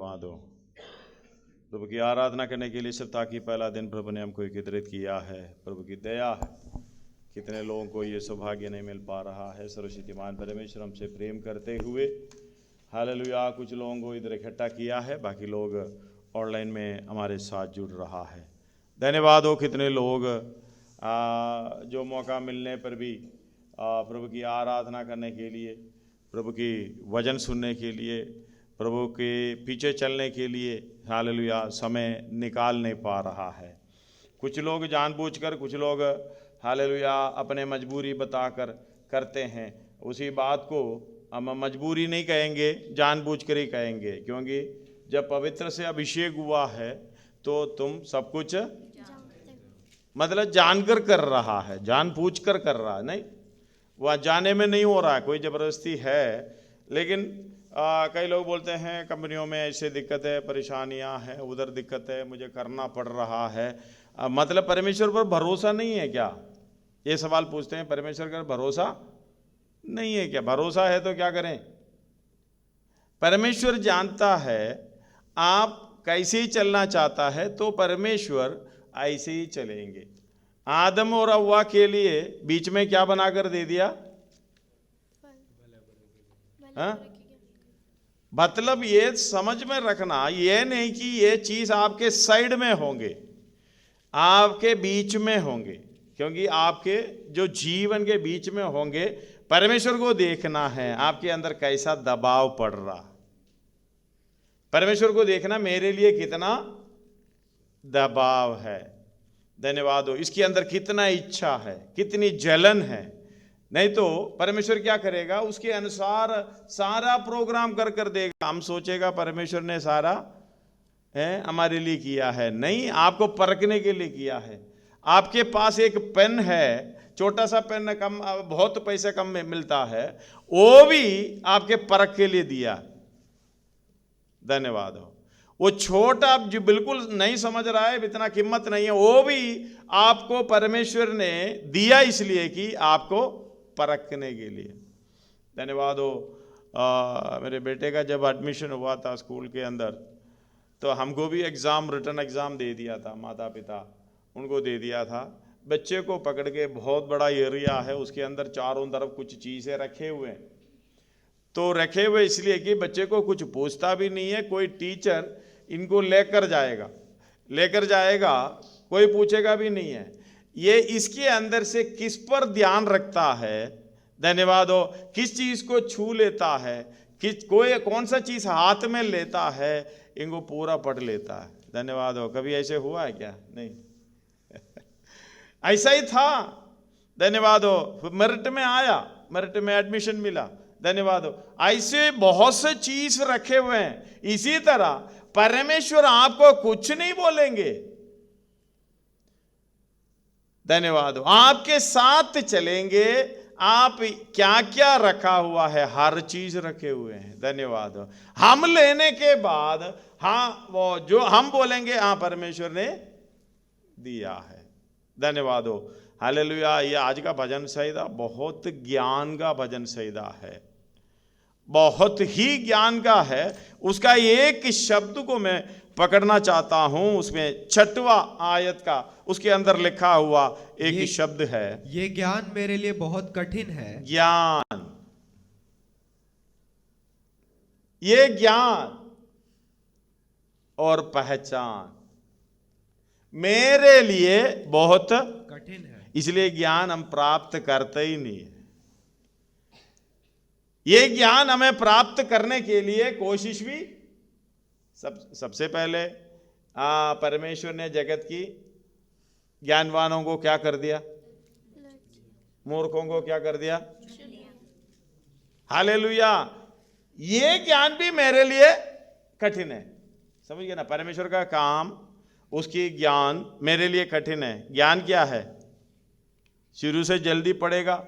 धन्यवाद हो प्रभु की आराधना करने के लिए, सब ताकि पहला दिन प्रभु ने हमको एकत्रित किया है। प्रभु की दया है, कितने लोगों को ये सौभाग्य नहीं मिल पा रहा है। सर्वशक्तिमान परमेश्वर हमसे प्रेम करते हुए हालेलुया कुछ लोगों को इधर इकट्ठा किया है, बाकी लोग ऑनलाइन में हमारे साथ जुड़ रहा है। धन्यवाद हो कितने लोग जो मौका मिलने पर भी प्रभु की आराधना करने के लिए, प्रभु की वचन सुनने के लिए, प्रभु के पीछे चलने के लिए हालेलुया समय निकाल नहीं पा रहा है। कुछ लोग जानबूझकर, कुछ लोग हालेलुया अपने मजबूरी बताकर करते हैं। उसी बात को हम मजबूरी नहीं कहेंगे, जानबूझकर ही कहेंगे, क्योंकि जब पवित्र से अभिषेक हुआ है तो तुम सब कुछ मतलब जानकर कर रहा है, जानबूझकर कर रहा है, नहीं वह जाने में नहीं हो रहा है, कोई ज़बरदस्ती है। लेकिन कई लोग बोलते हैं कंपनियों में ऐसे दिक्कत है, परेशानियां हैं, उधर दिक्कत है, मुझे करना पड़ रहा है। मतलब परमेश्वर पर भरोसा नहीं है क्या? ये सवाल पूछते हैं। परमेश्वर का भरोसा नहीं है क्या? भरोसा है तो क्या करें? परमेश्वर जानता है आप कैसे ही चलना चाहता है, तो परमेश्वर ऐसे ही चलेंगे। आदम और हव्वा के लिए बीच में क्या बनाकर दे दिया? मतलब ये समझ में रखना, ये नहीं कि ये चीज आपके साइड में होंगे, आपके बीच में होंगे, क्योंकि आपके जो जीवन के बीच में होंगे। परमेश्वर को देखना है आपके अंदर कैसा दबाव पड़ रहा, परमेश्वर को देखना मेरे लिए कितना दबाव है। धन्यवाद हो, इसके अंदर कितना इच्छा है, कितनी जलन है। नहीं तो परमेश्वर क्या करेगा? उसके अनुसार सारा प्रोग्राम कर देगा। हम सोचेगा परमेश्वर ने सारा है हमारे लिए किया है, नहीं, आपको परखने के लिए किया है। आपके पास एक पेन है, छोटा सा पेन, कम बहुत पैसे कम में मिलता है, वो भी आपके परख के लिए दिया। धन्यवाद हो। वो छोटा जो बिल्कुल नहीं समझ रहा है, इतना कीमत नहीं है, वो भी आपको परमेश्वर ने दिया इसलिए कि आपको परखने के लिए। धन्यवाद हो। मेरे बेटे का जब एडमिशन हुआ था स्कूल के अंदर, तो हमको भी एग्ज़ाम, रिटर्न एग्ज़ाम दे दिया था, माता पिता उनको दे दिया था। बच्चे को पकड़ के, बहुत बड़ा एरिया है, उसके अंदर चारों तरफ कुछ चीज़ें रखे हुए हैं। तो रखे हुए इसलिए कि बच्चे को कुछ पूछता भी नहीं है, कोई टीचर इनको लेकर जाएगा, कोई पूछेगा भी नहीं है। ये इसके अंदर से किस पर ध्यान रखता है, धन्यवाद हो, किस चीज़ को छू लेता है, कोई कौन सा चीज़ हाथ में लेता है, इनको पूरा पढ़ लेता है। धन्यवाद हो। कभी ऐसे हुआ है क्या? नहीं ऐसा ही था। धन्यवाद हो। मेरिट में आया, मेरिट में एडमिशन मिला। धन्यवाद हो। ऐसे बहुत से चीज रखे हुए हैं। इसी तरह परमेश्वर आपको कुछ नहीं बोलेंगे। धन्यवाद हो। आपके साथ चलेंगे। आप क्या क्या रखा हुआ है, हर चीज रखे हुए हैं। धन्यवाद हो। हम लेने के बाद हाँ, वो जो हम बोलेंगे हाँ परमेश्वर ने दिया है। धन्यवाद हो। हालेलुया। ये आज का भजन संहिता बहुत ज्ञान का भजन संहिता है, बहुत ही ज्ञान का है। उसका एक शब्द को मैं पकड़ना चाहता हूं। उसमें 6वां आयत का उसके अंदर लिखा हुआ एक शब्द है, ये ज्ञान मेरे लिए बहुत कठिन है। ज्ञान, ये ज्ञान और पहचान मेरे लिए बहुत कठिन है, इसलिए ज्ञान हम प्राप्त करते ही नहीं है। ये ज्ञान हमें प्राप्त करने के लिए कोशिश भी सबसे पहले परमेश्वर ने जगत की ज्ञानवानों को क्या कर दिया? मूर्खों को क्या कर दिया? हालेलुया। ये ज्ञान भी मेरे लिए कठिन है। समझ गए ना? परमेश्वर का काम, उसकी ज्ञान मेरे लिए कठिन है। ज्ञान क्या है? शुरू से जल्दी पड़ेगा,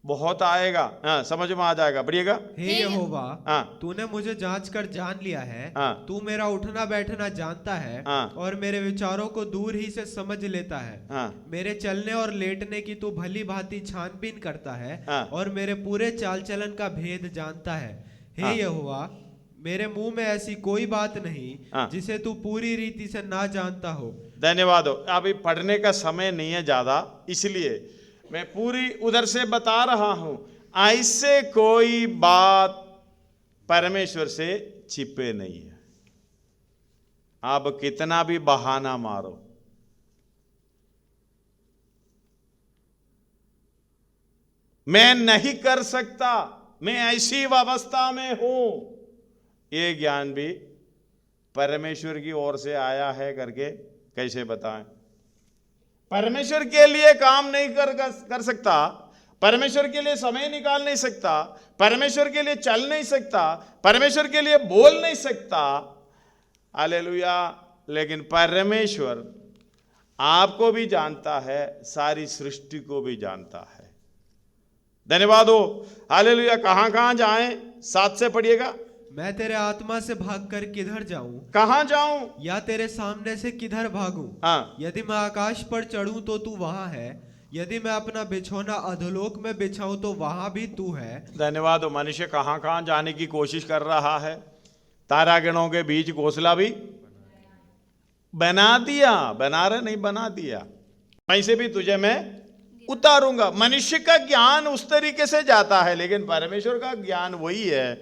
बहुत आएगा, हाँ, समझ में आ जाएगा, बढ़िएगा। हे यहोवा, हाँ, तूने मुझे जांच कर जान लिया है। हाँ, तू मेरा उठना बैठना जानता है। हाँ, और मेरे विचारों को दूर ही से समझ लेता है। हाँ, मेरे चलने और लेटने की तू भली भांति छानबीन करता है। हाँ, और मेरे पूरे चाल चलन का भेद जानता है। हे हाँ, यहोवा, मेरे मुंह में ऐसी कोई बात नहीं हाँ। जिसे तू पूरी रीति से ना जानता हो। धन्यवाद हो। अभी पढ़ने का समय नहीं है ज्यादा, इसलिए मैं पूरी उधर से बता रहा हूं। ऐसे कोई बात परमेश्वर से छिपे नहीं है। आप कितना भी बहाना मारो, मैं नहीं कर सकता, मैं ऐसी अवस्था में हूं, ये ज्ञान भी परमेश्वर की ओर से आया है करके कैसे बताएं। परमेश्वर के लिए काम नहीं कर सकता, परमेश्वर के लिए समय निकाल नहीं सकता, परमेश्वर के लिए चल नहीं सकता, परमेश्वर के लिए बोल नहीं सकता। हालेलुया। लेकिन परमेश्वर आपको भी जानता है, सारी सृष्टि को भी जानता है। धन्यवाद हो। हालेलुया। कहां कहां जाएं? 7 से पढ़िएगा। मैं तेरे आत्मा से भागकर किधर जाऊं? कहां जाऊं? या तेरे सामने से किधर भागूं? हाँ। यदि मैं आकाश पर चढ़ूं तो तू वहां है, यदि मैं अपना बिछौना अधोलोक में बिछाऊं तो वहां भी तू है। धन्यवाद हो। मनुष्य कहां कहां जाने की कोशिश कर रहा है। तारागणों के बीच घोंसला भी बना दिया, बना रहे नहीं, बना दिया। वहीं से भी तुझे मैं उतारूंगा। मनुष्य का ज्ञान उस तरीके से जाता है, लेकिन परमेश्वर का ज्ञान वही है,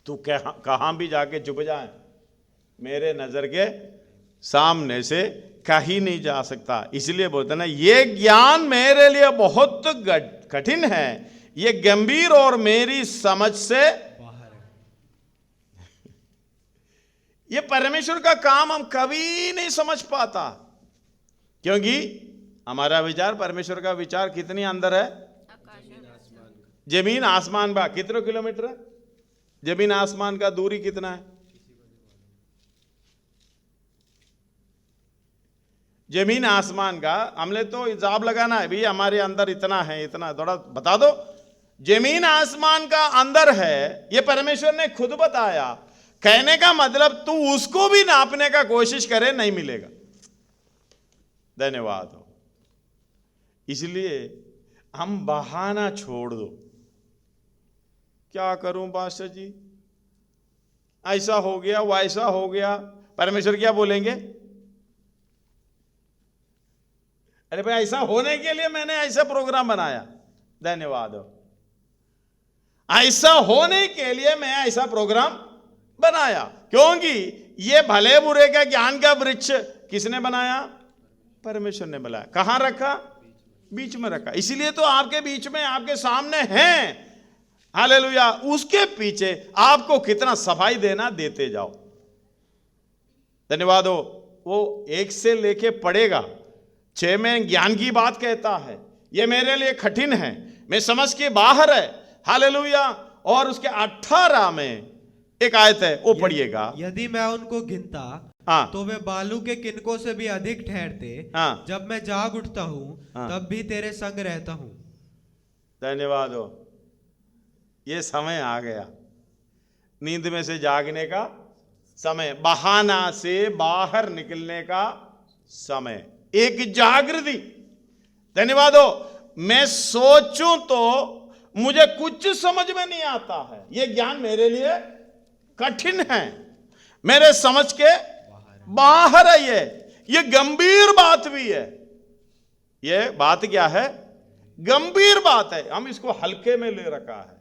तू कहां भी जाके चुप जाए, मेरे नजर के सामने से कहीं नहीं जा सकता। इसलिए बोलते ना, ये ज्ञान मेरे लिए बहुत कठिन है, ये गंभीर और मेरी समझ से बाहर है। ये परमेश्वर का काम हम कभी नहीं समझ पाता, क्योंकि हमारा विचार परमेश्वर का विचार कितनी अंदर है। जमीन आसमान बा कितने किलोमीटर है? जमीन आसमान का दूरी कितना है? जमीन आसमान का हमने तो हिसाब लगाना है भी, हमारे अंदर इतना है, इतना थोड़ा बता दो। जमीन आसमान का अंदर है, ये परमेश्वर ने खुद बताया। कहने का मतलब तू उसको भी नापने का कोशिश करे, नहीं मिलेगा। धन्यवाद हो। इसलिए हम बहाना छोड़ दो। क्या करूं पास्टर जी, ऐसा हो गया, वैसा हो गया। परमेश्वर क्या बोलेंगे? अरे भाई, ऐसा होने के लिए मैंने ऐसा प्रोग्राम बनाया। धन्यवाद हो। ऐसा होने के लिए मैं ऐसा प्रोग्राम बनाया, क्योंकि ये भले बुरे का ज्ञान का वृक्ष किसने बनाया? परमेश्वर ने बनाया। कहां रखा? बीच में रखा। इसीलिए तो आपके बीच में, आपके सामने हैं। हालेलुया। उसके पीछे आपको कितना सफाई देना, देते जाओ। धन्यवाद हो। वो 1 से लेके पढ़ेगा 6 में ज्ञान की बात कहता है, ये मेरे लिए कठिन है, मैं समझ के बाहर है। हालेलुया। और उसके 18 में एक आयत है, वो पढ़िएगा। यदि मैं उनको गिनता हाँ। तो वे बालू के किनकों से भी अधिक ठहरते। हाँ। जब मैं जाग उठता हूँ हाँ। तब भी तेरे संग रहता हूँ। धन्यवाद हो। ये समय आ गया, नींद में से जागने का समय, बहाना से बाहर निकलने का समय, एक जागृति। धन्यवाद हो। मैं सोचूं तो मुझे कुछ समझ में नहीं आता है, ये ज्ञान मेरे लिए कठिन है, मेरे समझ के बाहर है। ये गंभीर बात भी है। ये बात क्या है? गंभीर बात है। हम इसको हल्के में ले रखा है।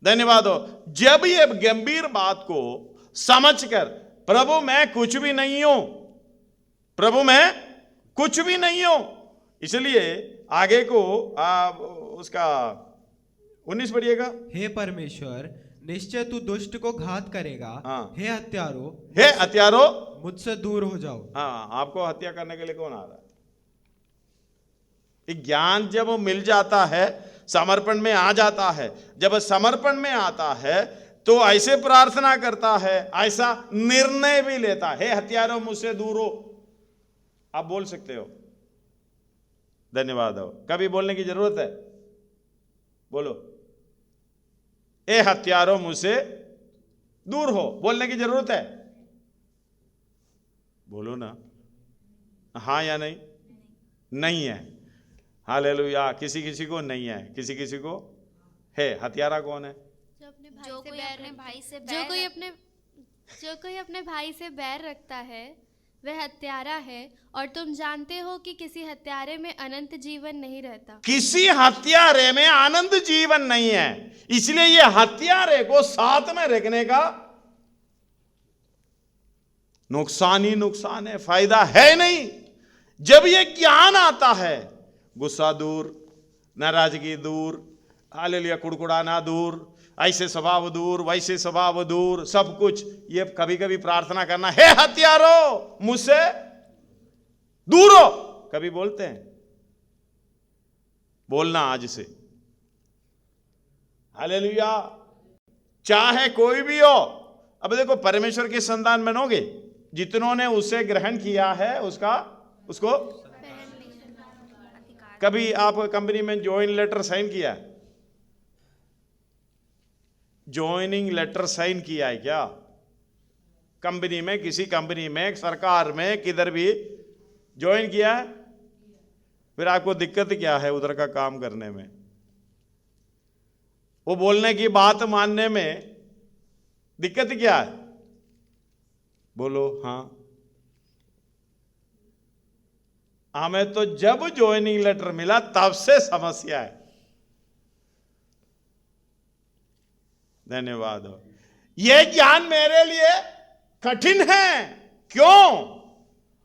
धन्यवाद हो। जब ये गंभीर बात को समझकर, प्रभु मैं कुछ भी नहीं हूं, प्रभु मैं कुछ भी नहीं हूं, इसलिए आगे को उसका 19 पढ़िएगा। हे परमेश्वर, निश्चय तू दुष्ट को घात करेगा। हाँ। हे हत्यारों, हे हत्यारों, मुझसे दूर हो जाओ। हाँ, आपको हत्या करने के लिए कौन आ रहा है? ज्ञान जब मिल जाता है, समर्पण में आ जाता है, जब समर्पण में आता है तो ऐसे प्रार्थना करता है, ऐसा निर्णय भी लेता है, हे हत्यारों मुझसे दूर हो। आप बोल सकते हो। धन्यवाद हो। कभी बोलने की जरूरत है? बोलो, ए हत्यारों मुझसे दूर हो, बोलने की जरूरत है? बोलो ना, हाँ या नहीं? नहीं है। हालेलुया। किसी किसी को नहीं है, किसी किसी को है। हत्यारा कौन है? जो अपने भाई जो से कोई बैर अपने भाई से जो बैर कोई अपने भाई से बैर रखता है वह हत्यारा है, और तुम जानते हो कि किसी हत्यारे में अनंत जीवन नहीं रहता। किसी हत्यारे में आनंद जीवन नहीं है, इसलिए ये हत्यारे को साथ में रखने का नुकसान ही नुकसान है, फायदा है नहीं। जब ये ज्ञान आता है, गुस्सा दूर, नाराजगी दूर, हालेलुया, कुड़कुड़ाना दूर, ऐसे स्वभाव दूर, वैसे स्वभाव दूर, सब कुछ। ये कभी कभी प्रार्थना करना, हे हत्यारो मुझसे दूर हो, कभी बोलते हैं, बोलना आज से। हालेलुया, चाहे कोई भी हो। अब देखो, परमेश्वर की संतान बनोगे, जितनों ने उसे ग्रहण किया है उसको कभी आप कंपनी में ज्वाइन लेटर साइन किया, ज्वाइनिंग लेटर साइन किया है क्या? कंपनी में, किसी कंपनी में, सरकार में, किधर भी ज्वाइन किया है? फिर आपको दिक्कत क्या है उधर का काम करने में? वो बोलने की बात मानने में दिक्कत क्या है? बोलो। हाँ, हमें तो जब ज्वाइनिंग लेटर मिला तब से समस्या है। धन्यवाद हो। यह ज्ञान मेरे लिए कठिन है। क्यों?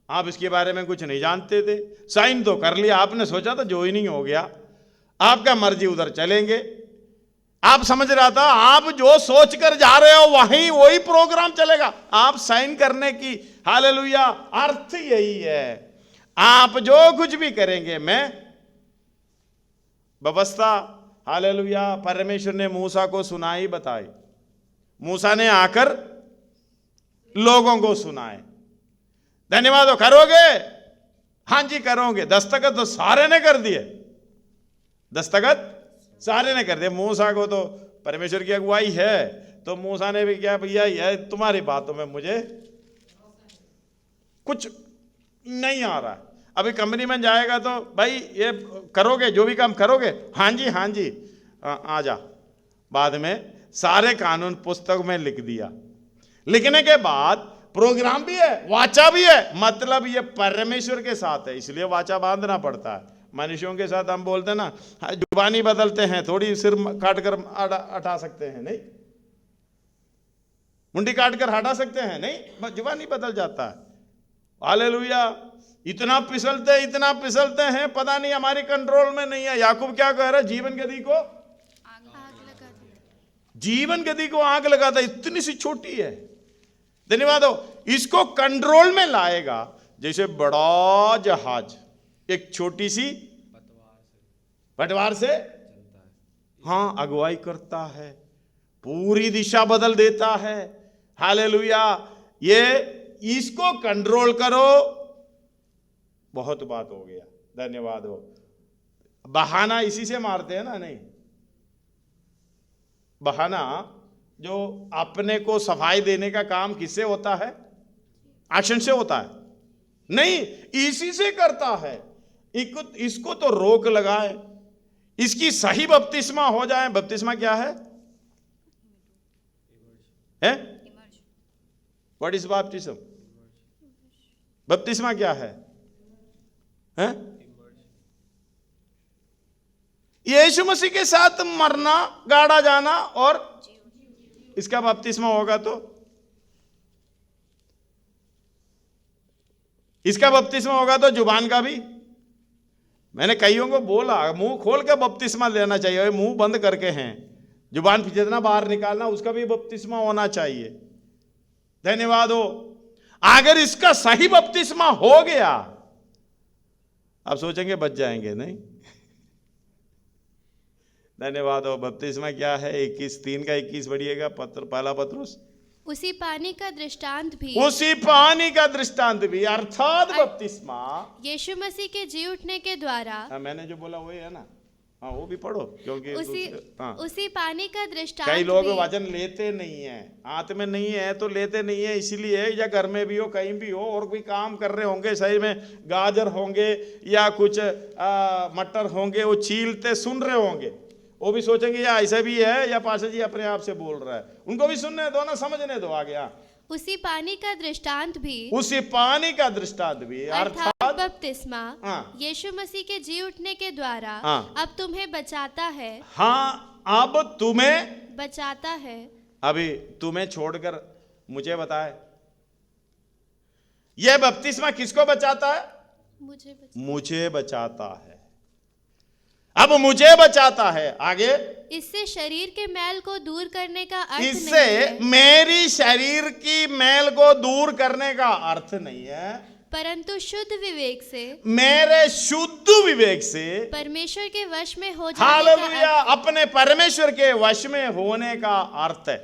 आप इसके बारे में कुछ नहीं जानते थे, साइन तो कर लिया, आपने सोचा था ज्वाइनिंग हो गया, आपका मर्जी, उधर चलेंगे। आप समझ रहा था आप जो सोच कर जा रहे हो वही प्रोग्राम चलेगा। आप साइन करने की, हालेलुया, अर्थ यही है, आप जो कुछ भी करेंगे मैं व्यवस्था, हालेलुया, परमेश्वर ने मूसा को सुनाई बताई, मूसा ने आकर लोगों को सुनाए। धन्यवाद हो। करोगे? हां जी करोगे। दस्तखत तो सारे ने कर दिए, दस्तखत सारे ने कर दिए। मूसा को तो परमेश्वर की अगुवाई है, तो मूसा ने भी क्या, भैया ये तुम्हारी बातों में मुझे कुछ नहीं आ रहा। अभी कंपनी में जाएगा तो भाई ये करोगे, जो भी काम करोगे? हाँ जी हाँ जी, आ जा। बाद में सारे कानून पुस्तक में लिख दिया। लिखने के बाद प्रोग्राम भी है, वाचा भी है, मतलब ये परमेश्वर के साथ है, इसलिए वाचा बांधना पड़ता है। मनुष्यों के साथ हम बोलते हैं ना, जुबानी बदलते हैं, थोड़ी सिर काट कर हटा सकते हैं, नहीं मुंडी काट कर हटा सकते हैं, नहीं, जुबानी बदल जाता है। हालेलुया, इतना फिसलते हैं, पता नहीं हमारी कंट्रोल में नहीं है। याकूब क्या कह रहा है? जीवन गति को आग लगाता, इतनी सी छोटी है। धन्यवाद हो। इसको कंट्रोल में लाएगा, जैसे बड़ा जहाज एक छोटी सी पटवार से हाँ अगुवाई करता है, पूरी दिशा बदल देता है। हालेलुया, ये इसको कंट्रोल करो, बहुत बात हो गया। धन्यवाद हो। बहाना इसी से मारते हैं ना, नहीं, बहाना जो अपने को सफाई देने का काम किससे होता है? एक्शन से होता है, नहीं, इसी से करता है। इसको तो रोक लगाए, इसकी सही बपतिस्मा हो जाए। बपतिस्मा क्या है? What is baptism? बपतिस्मा क्या है? यीशु मसीह के साथ मरना, गाड़ा जाना, और इसका बपतिस्मा होगा तो इसका बपतिस्मा होगा तो जुबान का भी। मैंने कईयों को बोला मुंह खोल के बपतिस्मा लेना चाहिए, मुंह बंद करके हैं, जुबान जितना बाहर निकालना उसका भी बपतिस्मा होना चाहिए। धन्यवाद हो। अगर इसका सही बपतिस्मा हो गया, आप सोचेंगे बच जाएंगे, नहीं। धन्यवाद हो। बपतिस्मा क्या है? 21:3 का 21 बढ़िएगा, पहला पत्रुस। उसी पानी का दृष्टांत भी अर्थात बपतिस्मा यीशु मसीह के जी उठने के द्वारा। मैंने जो बोला वही है ना, हाँ वो भी पढ़ो, क्योंकि उसी पानी का दृष्टांत। कई लोग वचन लेते नहीं है, हाथ में नहीं है तो लेते नहीं है, इसलिए, या घर में भी हो, कहीं भी हो, और भी काम कर रहे होंगे, सही में गाजर होंगे या कुछ मटर होंगे, वो छीलते सुन रहे होंगे, वो भी सोचेंगे या ऐसा भी है या पास्टर जी अपने आप से बोल रहा है। उनको भी सुनने दो ना, समझने दो आगे। उसी पानी का दृष्टांत भी, उसी पानी का दृष्टांत भी अर्थात बपतिस्मा हाँ। यीशु मसीह के जी उठने के द्वारा हाँ। अब तुम्हें बचाता है। हाँ, अब तुम्हें बचाता है। अभी तुम्हें छोड़कर मुझे बताए, यह बपतिस्मा किसको बचाता है? मुझे बचाता है। अब मुझे बचाता है। आगे, इससे शरीर के मैल को दूर करने का अर्थ इससे नहीं है, मेरी शरीर की मैल को दूर करने का अर्थ नहीं है, परंतु शुद्ध विवेक से, मेरे शुद्ध विवेक से परमेश्वर के वश में हो जाने का हालेलुया, अर्थ। अपने परमेश्वर के वश में होने का अर्थ है।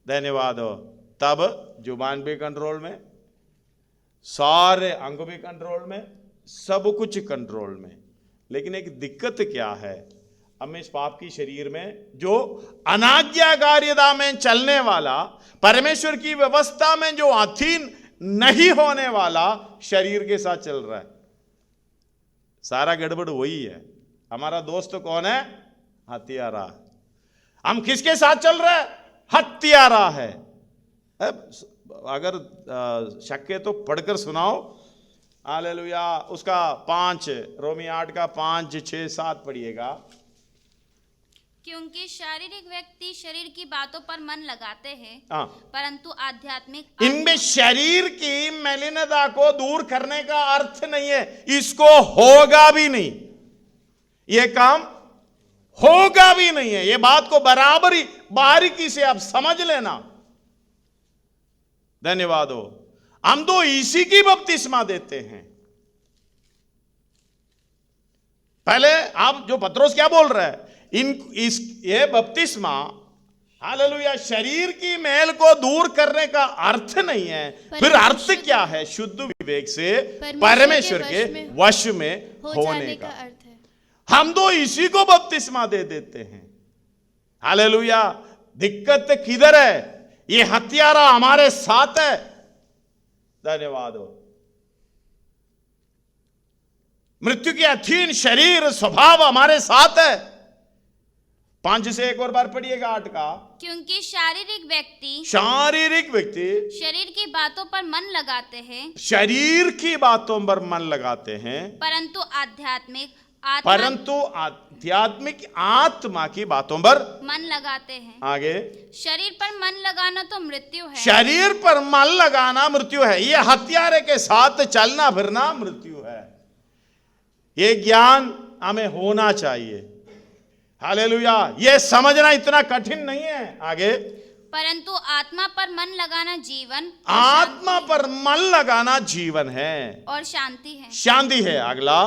धन्यवाद हो। तब जुबान भी कंट्रोल में, सारे अंग भी कंट्रोल में, सब कुछ कंट्रोल में। लेकिन एक दिक्कत क्या है, हम इस पाप की शरीर में जो अनाज्ञाकारिता में चलने वाला, परमेश्वर की व्यवस्था में जो अधीन नहीं होने वाला शरीर के साथ चल रहा है। सारा गड़बड़ वही है। हमारा दोस्त कौन है? हत्यारा। हम किसके साथ चल रहे हैं? हत्यारा है। अगर शक है तो पढ़कर सुनाओ। हालेलुया। उसका 5 रोमी 8 का 5, 6, 7 पढ़िएगा। क्योंकि शारीरिक व्यक्ति शरीर की बातों पर मन लगाते हैं, हाँ, परंतु आध्यात्मिक इनमें शरीर की मलिनता को दूर करने का अर्थ नहीं है। इसको होगा भी नहीं, ये काम होगा भी नहीं है। ये बात को बराबर ही बारीकी से आप समझ लेना। धन्यवाद हो। हम तो इसी की बपतिस्मा देते हैं। पहले आप जो पत्रोस क्या बोल रहा है, ये बपतिस्मा हालेलुया शरीर की मैल को दूर करने का अर्थ नहीं है। फिर अर्थ क्या है? शुद्ध विवेक से परमेश्वर के वश में होने का अर्थ है। हम तो इसी को बपतिस्मा दे देते हैं। हालेलुया। दिक्कत किधर है? ये हत्यारा हमारे साथ है। धन्यवाद हो। मृत्यु के अधीन शरीर स्वभाव हमारे साथ है। 5 से एक और बार पढ़िएगा 8 का। क्योंकि शारीरिक व्यक्ति शरीर की बातों पर मन लगाते हैं, शरीर की बातों पर मन लगाते हैं, परंतु आध्यात्मिक आत्मा की बातों पर मन लगाते हैं। आगे, शरीर पर मन लगाना तो मृत्यु है। शरीर पर मन लगाना मृत्यु है। यह हत्यारे के साथ चलना फिरना मृत्यु है। यह ज्ञान हमें होना चाहिए। हालेलुया। यह समझना इतना कठिन नहीं है। आगे, परंतु आत्मा पर मन लगाना जीवन, आत्मा पर मन लगाना जीवन है और शांति है। शांति है। अगला,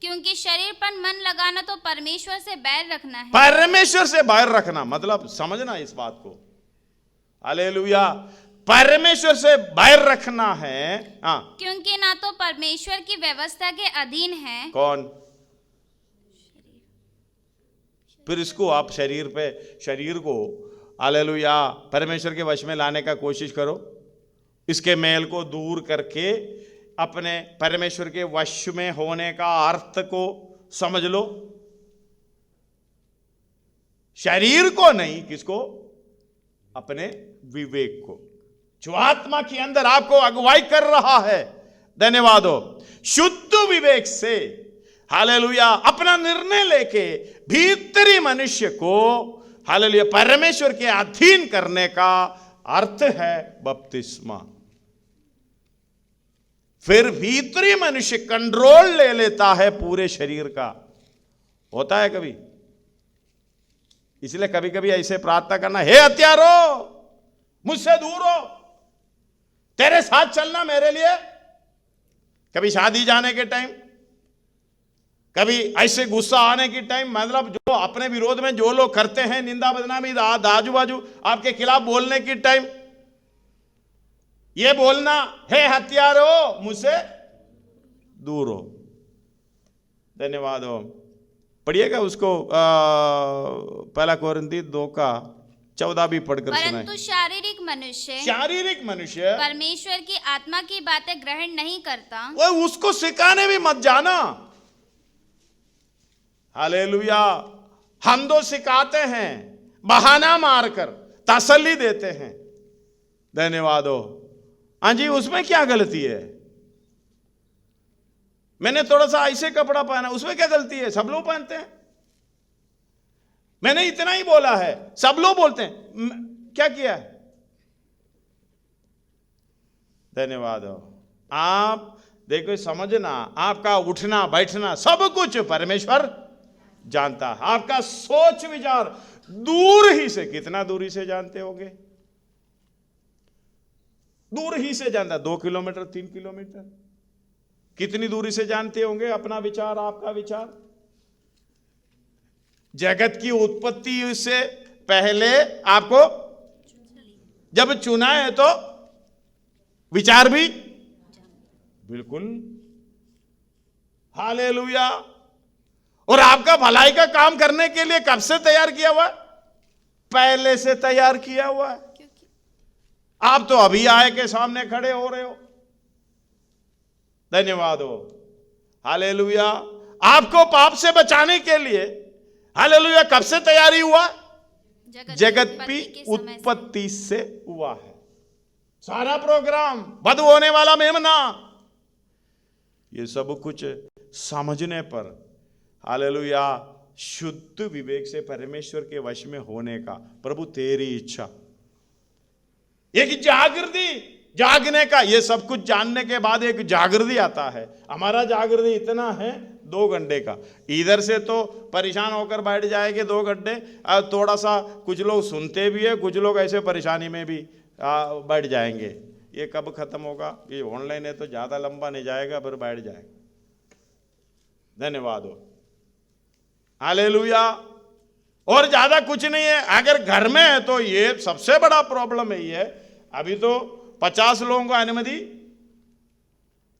क्योंकि शरीर पर मन लगाना तो परमेश्वर से बैर रखना है। परमेश्वर से बैर रखना मतलब समझना इस बात को। हालेलुया। परमेश्वर से बैर रखना है। हाँ, क्योंकि ना तो परमेश्वर की व्यवस्था के अधीन है। कौन? फिर इसको आप शरीर को हालेलुया परमेश्वर के वश में लाने का कोशिश करो। इसके मैल को दूर करके अपने परमेश्वर के वश में होने का अर्थ को समझ लो। शरीर को नहीं, किसको? अपने विवेक को, जो आत्मा के अंदर आपको अगुवाई कर रहा है। धन्यवाद हो। शुद्ध विवेक से हालेलुया अपना निर्णय लेके भीतरी मनुष्य को हालेलुया परमेश्वर के अधीन करने का अर्थ है बपतिस्मा। फिर भीतरी मनुष्य कंट्रोल ले लेता है पूरे शरीर का। होता है कभी? इसलिए कभी कभी ऐसे प्रार्थना करना, हे हत्यारो मुझसे दूर हो, तेरे साथ चलना मेरे लिए। कभी शादी जाने के टाइम, कभी ऐसे गुस्सा आने की टाइम, मतलब जो अपने विरोध में जो लोग करते हैं निंदा बदनामी आजू बाजू आपके खिलाफ बोलने की टाइम, ये बोलना, हे हत्यारो मुझसे दूर हो। धन्यवाद हो। पढ़िएगा उसको 1 कोरिन्थी 2 का 14 भी पढ़कर सुनाए। परंतु शारीरिक मनुष्य परमेश्वर की आत्मा की बातें ग्रहण नहीं करता। वो उसको सिखाने भी मत जाना। हालेलुया। हम तो सिखाते हैं, बहाना मारकर तसल्ली देते हैं। धन्यवाद हो। हाँ जी, उसमें क्या गलती है? मैंने थोड़ा सा ऐसे कपड़ा पहना, उसमें क्या गलती है? सब लोग पहनते हैं। मैंने इतना ही बोला है, सब लोग बोलते हैं। क्या किया है? धन्यवाद हो। आप देखो, समझना, आपका उठना बैठना सब कुछ परमेश्वर जानता है। आपका सोच विचार दूर ही से, कितना दूरी से जानते होंगे? दूर ही से जानता, 2 किलोमीटर 3 किलोमीटर, कितनी दूरी से जानते होंगे अपना विचार, आपका विचार। जगत की उत्पत्ति से पहले आपको जब चुना है तो विचार भी बिल्कुल। हालेलुया। और आपका भलाई का काम करने के लिए कब से तैयार किया हुआ? पहले से तैयार किया हुआ है। आप तो अभी आए के सामने खड़े हो रहे हो। धन्यवाद हो। हालेलुया। आपको पाप से बचाने के लिए, हालेलुया, कब से तैयारी हुआ? जगत की उत्पत्ति से हुआ है। सारा प्रोग्राम, वध होने वाला मेमना, ये सब कुछ समझने पर, हालेलुया, शुद्ध विवेक से परमेश्वर के वश में होने का, प्रभु तेरी इच्छा, एक जागृति, जागने का, ये सब कुछ जानने के बाद एक जागृति आता है। हमारा जागृति इतना है 2 घंटे का। इधर से तो परेशान होकर बैठ जाएंगे 2 घंटे, और थोड़ा सा कुछ लोग सुनते भी है, कुछ लोग ऐसे परेशानी में भी बैठ जाएंगे। ये कब खत्म होगा? ये ऑनलाइन है तो ज्यादा लंबा नहीं जाएगा, फिर बैठ जाएगा। धन्यवाद हो। हालेलुया। और ज्यादा कुछ नहीं है। अगर घर में है तो ये सबसे बड़ा प्रॉब्लम है। ये अभी तो 50 लोगों को अनुमति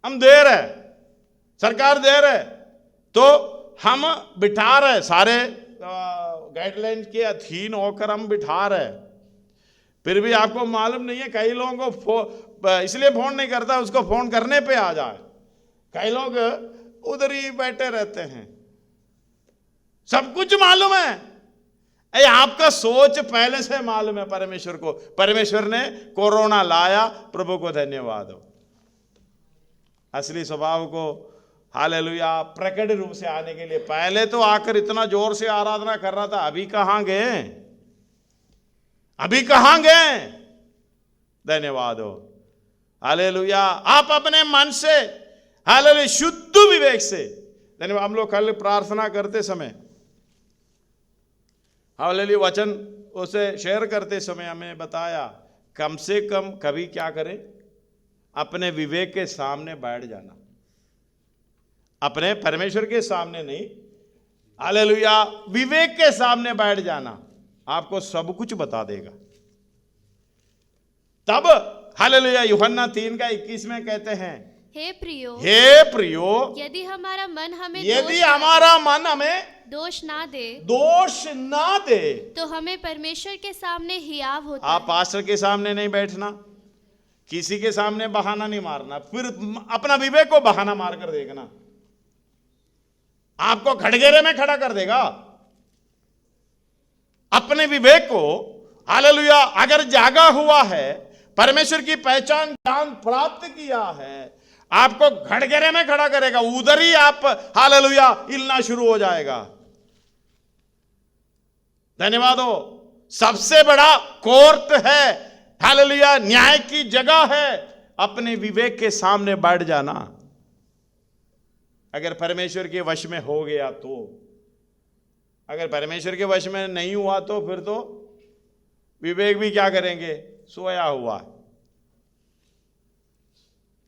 हम दे रहे, सरकार दे रहे, तो हम बिठा रहे, सारे गाइडलाइन के अधीन होकर हम बिठा रहे। फिर भी आपको मालूम नहीं है, कई लोगों को इसलिए फोन नहीं करता, उसको फोन करने पे आ जाए। कई लोग उधर ही बैठे रहते हैं। सब कुछ मालूम है, आपका सोच पहले से मालूम है परमेश्वर को। परमेश्वर ने कोरोना लाया, प्रभु को धन्यवाद हो। असली स्वभाव को, हालेलुया, प्रकट रूप से आने के लिए पहले तो आकर इतना जोर से आराधना कर रहा था, अभी कहां गए? अभी कहां गए? धन्यवाद हो। हालेलुया। आप अपने मन से, हालेलुया, शुद्ध विवेक से, धन्यवाद। हम लोग कल प्रार्थना करते समय, हालेलुया, वचन उसे शेयर करते समय हमें बताया, कम से कम कभी क्या करें? अपने विवेक के सामने बैठ जाना, अपने परमेश्वर के सामने नहीं, हालेलुया, विवेक के सामने बैठ जाना, आपको सब कुछ बता देगा। तब हालेलुया, यूहन्ना 3:21 में कहते हैं, हे प्रियो, हे प्रियो, यदि हमारा मन हमें दोष ना दे तो हमें परमेश्वर के सामने हियाव होता है। आप पास्टर के सामने नहीं बैठना, किसी के सामने बहाना नहीं मारना, फिर अपना विवेक को बहाना मारकर देखना, आपको खड़गेरे में खड़ा कर देगा। अपने विवेक को, हालेलुया, अगर जागा हुआ है, परमेश्वर की पहचान ज्ञान प्राप्त किया है, आपको घड़गेरे में खड़ा करेगा। उधर ही आप, हालेलुया, हिलना शुरू हो जाएगा। धन्यवाद हो। सबसे बड़ा कोर्ट है, हालेलुया, न्याय की जगह है, अपने विवेक के सामने बैठ जाना। अगर परमेश्वर के वश में हो गया तो, अगर परमेश्वर के वश में नहीं हुआ तो फिर तो विवेक भी क्या करेंगे? सोया हुआ।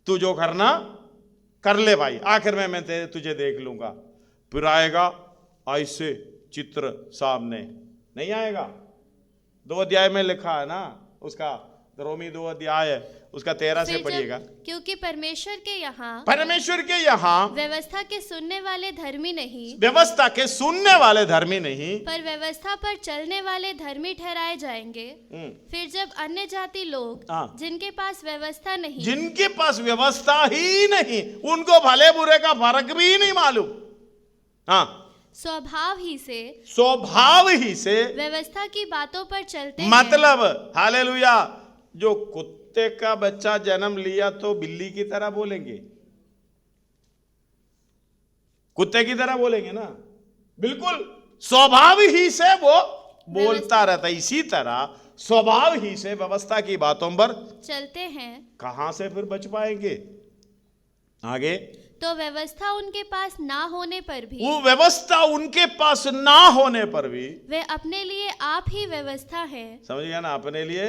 तू जो करना कर ले भाई, आखिर में मैं तुझे देख लूंगा। फिर आएगा ऐसे चित्र सामने, नहीं आएगा। 2 अध्याय में लिखा है ना उसका, रोमी 2 अध्याय उसका 13 से पढ़िएगा। क्योंकि परमेश्वर के यहाँ व्यवस्था के सुनने वाले धर्मी नहीं, व्यवस्था के सुनने वाले धर्मी नहीं, पर व्यवस्था पर चलने वाले धर्मी ठहराए जाएंगे। फिर जब अन्य जाति लोग, जिनके पास व्यवस्था ही नहीं, उनको भले बुरे का फर्क भी नहीं मालूम, हाँ, स्वभाव ही से व्यवस्था की बातों पर चलते हैं। मतलब हालेलुया, जो कुत्ते का बच्चा जन्म लिया तो बिल्ली की तरह बोलेंगे, कुत्ते की तरह बोलेंगे ना, बिल्कुल स्वभाव ही से वो बोलता रहता है। इसी तरह स्वभाव ही से व्यवस्था की बातों पर चलते हैं। कहां से फिर बच पाएंगे? आगे, तो व्यवस्था उनके पास ना होने पर भी, वो व्यवस्था उनके पास ना होने पर भी वे अपने लिए आप ही व्यवस्था है। समझ गया ना, अपने लिए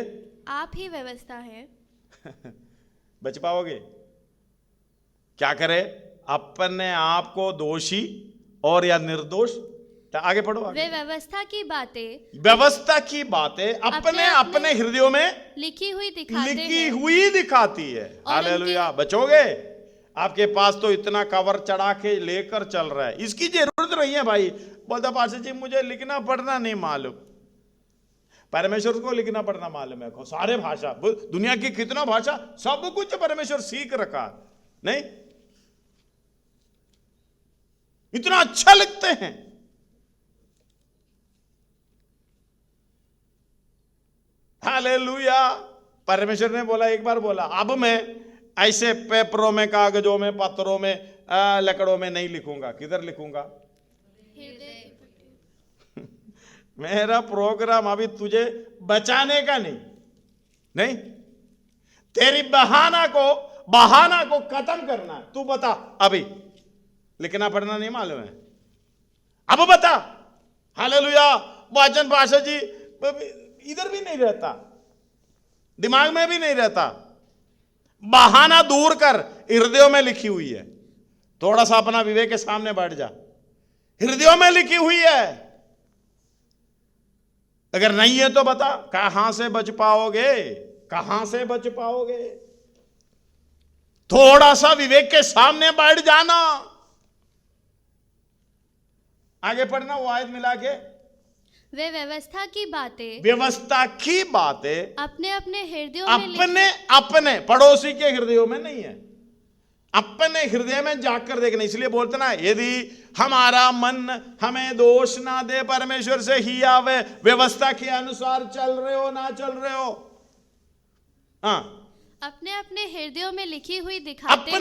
आप ही व्यवस्था है। बच पाओगे? क्या करे? अपने आप को दोषी और या निर्दोष, आगे पढ़ो आगे। वे व्यवस्था की बातें अपने अपने हृदयों में लिखी हुई दिखाती है। हालेलुया, बचोगे? आपके पास तो इतना कवर चढ़ा के लेकर चल रहा है, इसकी जरूरत नहीं है भाई। बोलता पास्टर जी मुझे लिखना पढ़ना नहीं मालूम। परमेश्वर को लिखना पढ़ना मालूम है, सारे भाषा, दुनिया की कितना भाषा, सब कुछ परमेश्वर सीख रखा, नहीं? इतना अच्छा लिखते हैं। हालेलुया, परमेश्वर ने बोला, एक बार बोला, अब मैं ऐसे पेपरों में, कागजों में, पत्रों में, लकड़ों में नहीं लिखूंगा। किधर लिखूंगा? मेरा प्रोग्राम अभी तुझे बचाने का नहीं, तेरी बहाना को खत्म करना है। तू बता, अभी लिखना पढ़ना नहीं मालूम है, अब बता। हालेलुया, वाचन पाशा जी इधर भी नहीं रहता, दिमाग में भी नहीं रहता। बहाना दूर कर, हृदयों में लिखी हुई है। थोड़ा सा अपना विवेक के सामने बैठ जा, हृदयों में लिखी हुई है। अगर नहीं है तो बता, कहां से बच पाओगे? कहां से बच पाओगे? थोड़ा सा विवेक के सामने बैठ जाना। आगे पढ़ना वो आयत मिला के। वे व्यवस्था की बातें अपने अपने हृदयों में अपने पड़ोसी के हृदयों में नहीं है, अपने हृदय में जाकर देखना। इसलिए बोलते ना, यदि हमारा मन हमें दोष ना दे, परमेश्वर से ही आवे, व्यवस्था के अनुसार चल रहे हो ना चल रहे हो, हाँ, अपने अपने हृदयों में लिखी हुई दिखाते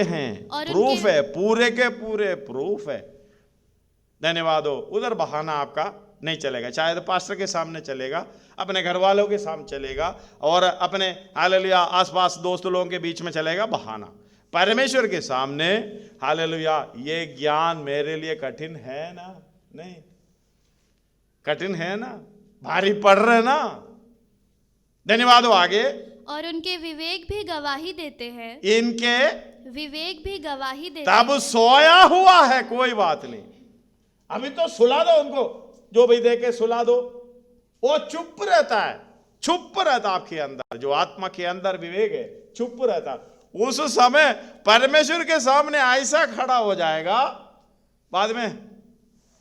हैं। और प्रूफ है, पूरे के पूरे प्रूफ है। धन्यवाद हो। उधर बहाना आपका नहीं चलेगा, चाहे तो पास्टर के सामने चलेगा, अपने घर वालों के सामने चलेगा, और अपने हालेलुया आसपास दोस्त लोगों के बीच में चलेगा बहाना। परमेश्वर के सामने हालेलुया, ये ज्ञान मेरे लिए कठिन है ना? नहीं, कठिन है ना? भारी पड़ रहे ना? धन्यवाद हो। आगे, और उनके विवेक भी गवाही देते हैं। तब सोया हुआ है, कोई बात नहीं, अभी तो सुला दो उनको, जो भी दे के सुला दो। वो चुप रहता आपके अंदर, जो आत्मा के अंदर विवेक है, चुप रहता। उस समय परमेश्वर के सामने ऐसा खड़ा हो जाएगा। बाद में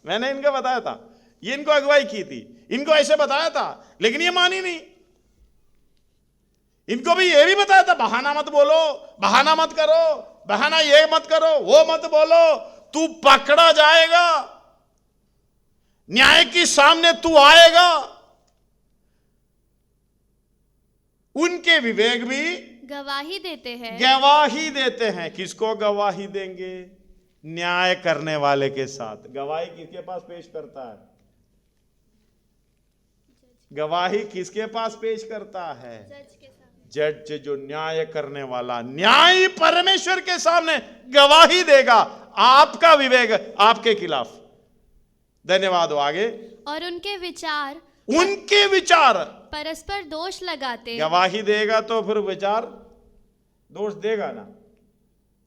मैंने इनको बताया था, ये इनको अगुवाई की थी, इनको ऐसे बताया था, लेकिन ये मानी नहीं। इनको भी ये भी बताया था, बहाना मत बोलो, बहाना मत करो, बहाना ये मत करो, वो मत बोलो, तू पकड़ा जाएगा, न्याय के सामने तू आएगा। उनके विवेक भी गवाही देते हैं। किसको गवाही देंगे? न्याय करने वाले के साथ। गवाही किसके पास पेश करता है? गवाही किसके पास पेश करता है? जज, जो न्याय करने वाला, न्याय परमेश्वर के सामने गवाही देगा आपका विवेक आपके खिलाफ। धन्यवाद हो। आगे, और उनके विचार परस्पर दोष लगाते। गवाही देगा तो फिर विचार दोष देगा ना।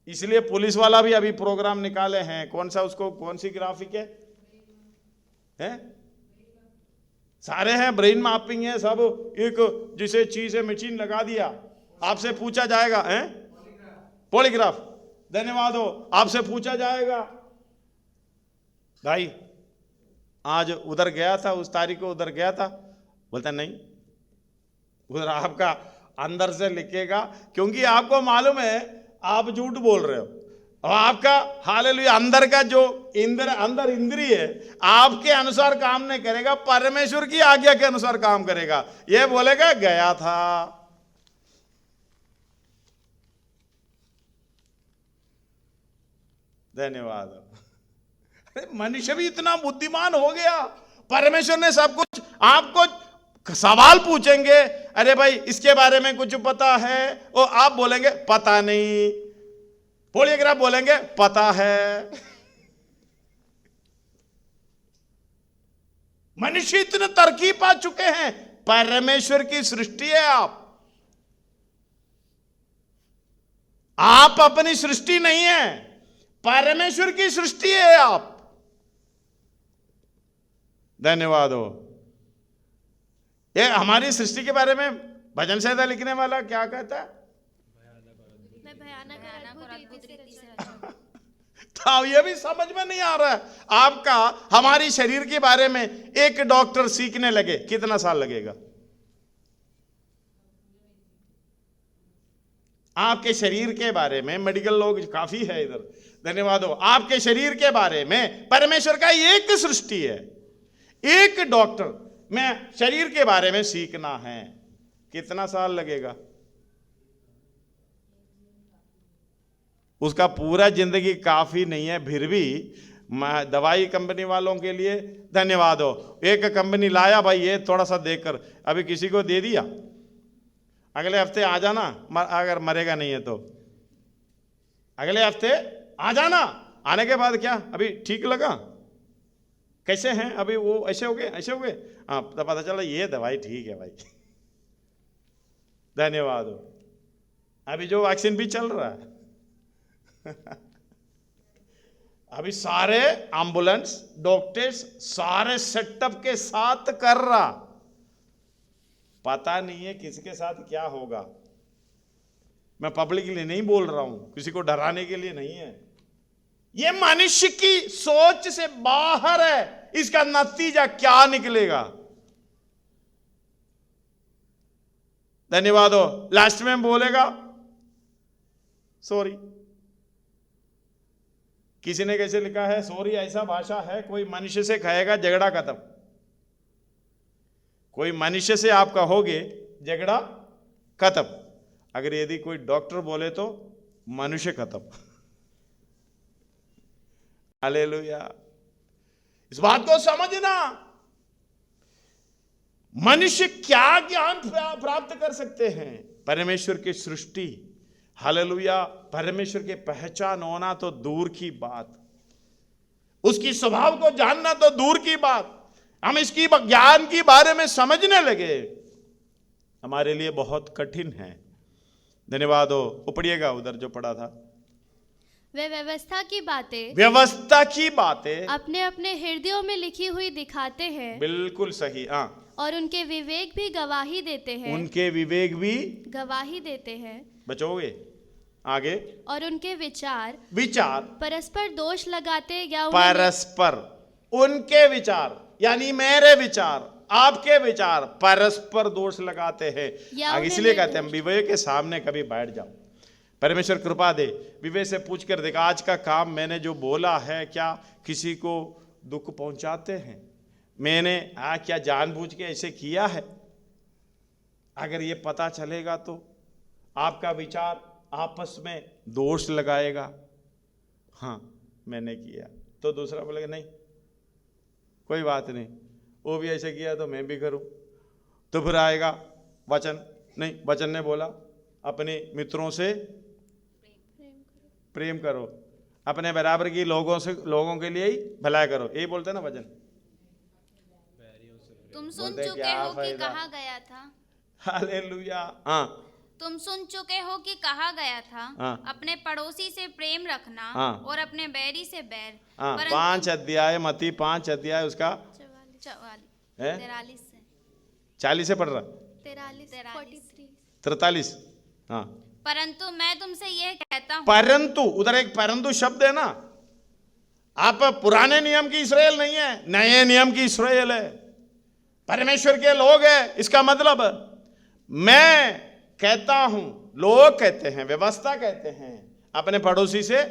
इसलिए पुलिस वाला भी अभी प्रोग्राम निकाले हैं, कौन सी ग्राफिक है? सारे हैं, ब्रेन मैपिंग है सब। एक जिसे चीज है, मशीन लगा दिया, आपसे पूछा जाएगा, हैं? पॉलीग्राफ। धन्यवाद हो। आपसे पूछा जाएगा, भाई आज उधर गया था, उस तारीख को उधर गया था, बोलता नहीं, उधर आपका अंदर से लिखेगा, क्योंकि आपको मालूम है आप झूठ बोल रहे हो। और आपका हालेलुया अंदर का जो अंदर इंद्रिय है आपके अनुसार काम नहीं करेगा, परमेश्वर की आज्ञा के अनुसार काम करेगा। यह बोलेगा गया था। धन्यवाद। अरे मनुष्य भी इतना बुद्धिमान हो गया, परमेश्वर ने सब कुछ आपको सवाल पूछेंगे, अरे भाई इसके बारे में कुछ पता है, और आप बोलेंगे पता नहीं। पॉलीग्राफ बोलेंगे पता है। मनुष्य इतने तरक्की पा चुके हैं, परमेश्वर की सृष्टि है आप अपनी सृष्टि नहीं है, परमेश्वर की सृष्टि है आप। धन्यवाद हो। ये हमारी सृष्टि के बारे में भजन संहिता लिखने वाला क्या कहता है? मैं भयानक और अद्भुत रीति से रचा। तो ये भी समझ में नहीं आ रहा है आपका। हमारी शरीर के बारे में एक डॉक्टर सीखने लगे कितना साल लगेगा? आपके शरीर के बारे में मेडिकल लोग काफी है इधर। धन्यवाद हो। आपके शरीर के बारे में परमेश्वर का एक सृष्टि है, एक डॉक्टर में शरीर के बारे में सीखना है, कितना साल लगेगा? उसका पूरा जिंदगी काफी नहीं है। फिर भी दवाई कंपनी वालों के लिए धन्यवाद हो, एक कंपनी लाया भाई ये थोड़ा सा देकर अभी किसी को दे दिया, अगले हफ्ते आ जाना, अगर मरेगा नहीं है तो अगले हफ्ते आ जाना। आने के बाद क्या अभी ठीक लगा, कैसे हैं अभी, वो ऐसे हो गए ऐसे हो गए, हाँ तो पता चला ये दवाई ठीक है भाई। धन्यवाद हो। अभी जो वैक्सीन भी चल रहा है अभी सारे एम्बुलेंस डॉक्टर्स सारे सेटअप के साथ कर रहा, पता नहीं है किसके साथ क्या होगा। मैं पब्लिक के लिए नहीं बोल रहा हूं, किसी को डराने के लिए नहीं है। ये मनुष्य की सोच से बाहर है, इसका नतीजा क्या निकलेगा। धन्यवाद हो। लास्ट में बोलेगा सॉरी। किसी ने कैसे लिखा है, सॉरी ऐसा भाषा है कोई मनुष्य से कहेगा झगड़ा खत्म। कोई मनुष्य से आप कहोगे झगड़ा खत्म, अगर यदि कोई डॉक्टर बोले तो मनुष्य खत्म। हालेलुया। इस बात को समझना, मनुष्य क्या ज्ञान प्राप्त कर सकते हैं, परमेश्वर की सृष्टि। हालेलुया। परमेश्वर के पहचान होना तो दूर की बात, उसकी स्वभाव को जानना तो दूर की बात, हम इसकी ज्ञान के बारे में समझने लगे हमारे लिए बहुत कठिन है। धन्यवाद हो। उपड़िएगा उधर जो पढ़ा था, वे व्यवस्था की बातें अपने अपने हृदयों में लिखी हुई दिखाते हैं। बिल्कुल सही। हाँ। और उनके विवेक भी गवाही देते हैं। उनके विवेक भी गवाही देते हैं। बचोगे आगे। और उनके विचार परस्पर दोष लगाते या परस्पर, उनके विचार यानी मेरे विचार आपके विचार परस्पर दोष लगाते हैं। इसलिए कहते हैं विवेक के सामने कभी बैठ जाओ। परमेश्वर कृपा दे, विवेक से पूछ कर देख आज का काम मैंने जो बोला है क्या किसी को दुख पहुंचाते हैं, मैंने क्या जानबूझ के ऐसे किया है। अगर ये पता चलेगा तो आपका विचार आपस में दोष लगाएगा, हाँ मैंने किया, तो दूसरा बोलेगा नहीं कोई बात नहीं, वो भी ऐसे किया तो मैं भी करूं। तो फिर आएगा वचन, नहीं वचन ने बोला अपने मित्रों से प्रेम करो, अपने बराबर की लोगों के लिए ही भलाई करो, यही बोलते ना वचन। तुम सुन चुके हो कि कहा गया था। हालेलुया। हाँ। तुम सुन चुके हो कि कहा गया था, हाँ। अपने पड़ोसी से प्रेम रखना, हाँ। और अपने बैरी से बैर। हाँ। 5 अध्याय मत्ती 5 अध्याय उसका 43 से 40 से पढ़ रहा 43। हाँ। परंतु मैं तुमसे यह कहता हूँ। परंतु, उधर एक परंतु शब्द है ना। आप पुराने नियम की इस्राएल नहीं है, नए नियम की इस्राएल है, परमेश्वर के लोग हैं। इसका मतलब मैं कहता हूं, लोग कहते हैं, व्यवस्था कहते हैं अपने पड़ोसी से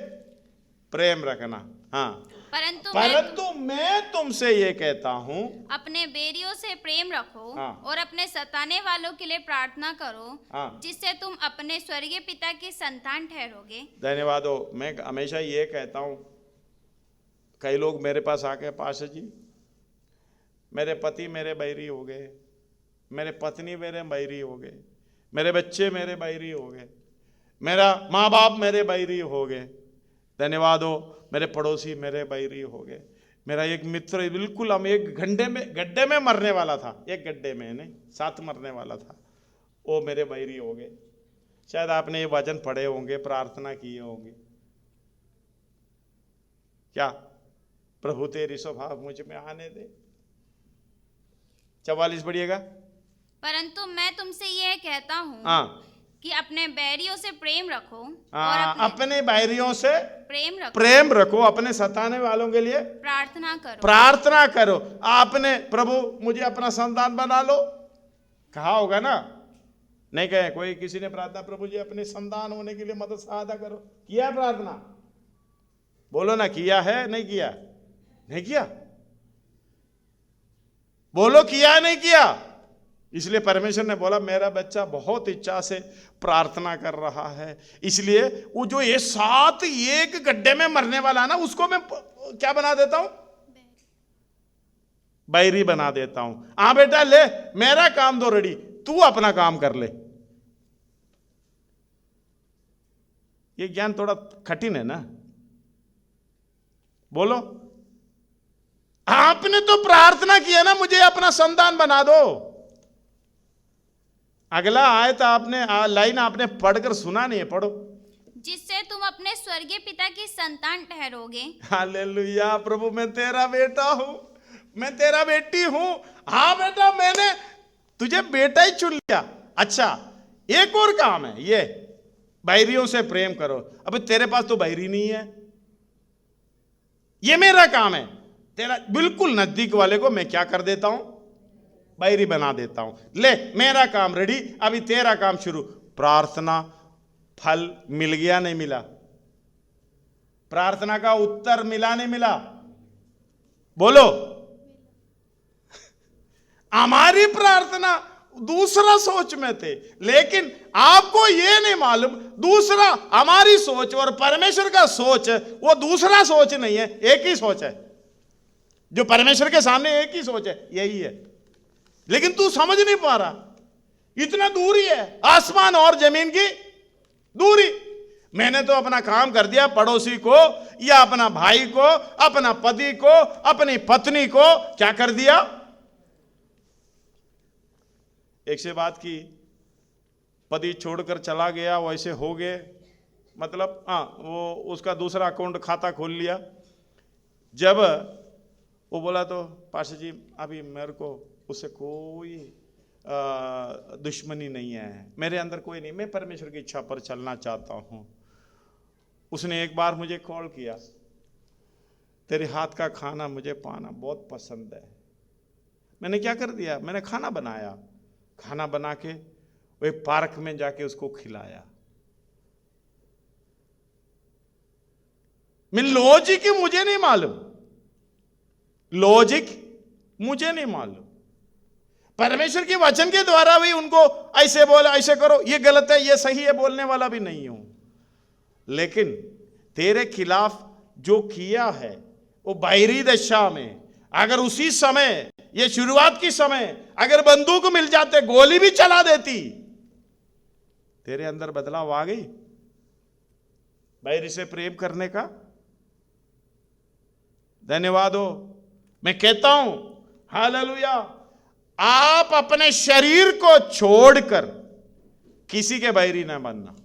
प्रेम रखना। हाँ, परंतु मैं तुमसे ये कहता हूं, अपने बैरियों से प्रेम रखो हाँ। और अपने सताने वालों के लिए प्रार्थना करो, हाँ। जिससे तुम अपने स्वर्गीय पिता की संतान ठहरोगे। धन्यवाद हो। मैं हमेशा ये कहता हूं, कई लोग मेरे पास आके, पास्टर जी मेरे पति मेरे बैरी हो गए, मेरे पत्नी मेरे बैरी हो गए, मेरे बच्चे मेरे बैरी हो गए, मेरा माँ बाप मेरे बैरी हो गए। धन्यवाद हो। मेरे पड़ोसी मेरे बैरी हो गए। मेरा एक मित्र, बिल्कुल हम एक गड्ढे में मरने वाला था, एक गड्ढे में नहीं, साथ मरने वाला था, वो मेरे बैरी हो गए। शायद आपने ये वचन पढ़े होंगे, प्रार्थना किए होंगे, क्या प्रभु तेरी स्वभाव मुझ में आने दे। 44 पढ़िएगा। परंतु मैं तुमसे यह कहता हूँ हाँ, कि अपने बैरियों से प्रेम रखो हाँ, और अपने बैरियों से प्रेम रखो, अपने सताने वालों के लिए प्रार्थना करो। आपने प्रभु मुझे अपना संतान बना लो, कहा होगा ना? नहीं कहे कोई, किसी ने प्रार्थना प्रभु जी अपने संतान होने के लिए मदद सहायता करो, किया प्रार्थना? बोलो ना, किया है? नहीं किया? नहीं किया? बोलो, किया नहीं किया? इसलिए परमेश्वर ने बोला मेरा बच्चा बहुत इच्छा से प्रार्थना कर रहा है, इसलिए वो जो ये 7 एक गड्ढे में मरने वाला है ना, उसको मैं क्या बना देता हूं? बैरी बना देता हूं। हाँ बेटा ले, मेरा काम दो रेडी, तू अपना काम कर ले। ये ज्ञान थोड़ा कठिन है ना? बोलो, आपने तो प्रार्थना किया ना मुझे अपना संतान बना दो। अगला आयत आपने लाइन आपने पढ़कर सुना नहीं है, पढ़ो। जिससे तुम अपने स्वर्गीय पिता की संतान ठहरोगे। हालेलुया। प्रभु मैं तेरा बेटा हूं, मैं तेरा बेटी हूं। हाँ बेटा, मैंने तुझे बेटा ही चुन लिया। अच्छा, एक और काम है, ये बैरियों से प्रेम करो। अब तेरे पास तो बैरी नहीं है, ये मेरा काम है। तेरा बिल्कुल नजदीक वाले को मैं क्या कर देता हूं? बैरी बना देता हूं। ले, मेरा काम रेडी, अभी तेरा काम शुरू। प्रार्थना फल मिल गया? नहीं मिला? प्रार्थना का उत्तर मिला नहीं मिला? बोलो। हमारी प्रार्थना दूसरा सोच में थे, लेकिन आपको यह नहीं मालूम, दूसरा हमारी सोच और परमेश्वर का सोच वो दूसरा सोच नहीं है, एक ही सोच है। जो परमेश्वर के सामने एक ही सोच है, यही है। लेकिन तू समझ नहीं पा रहा, इतना दूरी है, आसमान और जमीन की दूरी। मैंने तो अपना काम कर दिया, पड़ोसी को या अपना भाई को, अपना पति को, अपनी पत्नी को क्या कर दिया? एक से बात की, पति छोड़कर चला गया, वैसे हो गए, मतलब हाँ, वो उसका दूसरा अकाउंट खाता खोल लिया। जब वो बोला तो पाशा जी अभी मेरे को उससे कोई दुश्मनी नहीं है, मेरे अंदर कोई नहीं, मैं परमेश्वर की इच्छा पर चलना चाहता हूं। उसने एक बार मुझे कॉल किया, तेरे हाथ का खाना मुझे पाना बहुत पसंद है। मैंने क्या कर दिया? मैंने खाना बनाया, खाना बना के वो पार्क में जाके उसको खिलाया। मैं लॉजिक ही मुझे नहीं मालूम, लॉजिक मुझे नहीं मालूम। परमेश्वर के वचन के द्वारा भी उनको ऐसे बोला, ऐसे करो, ये गलत है, ये सही है बोलने वाला भी नहीं हूं। लेकिन तेरे खिलाफ जो किया है वो बैरी दशा में, अगर उसी समय, ये शुरुआत की समय, अगर बंदूक मिल जाते, गोली भी चला देती, तेरे अंदर बदलाव आ गई बैरी से प्रेम करने का। धन्यवाद हो। मैं कहता हूं हालेलुया, आप अपने शरीर को छोड़कर किसी के बैरी ना बनना।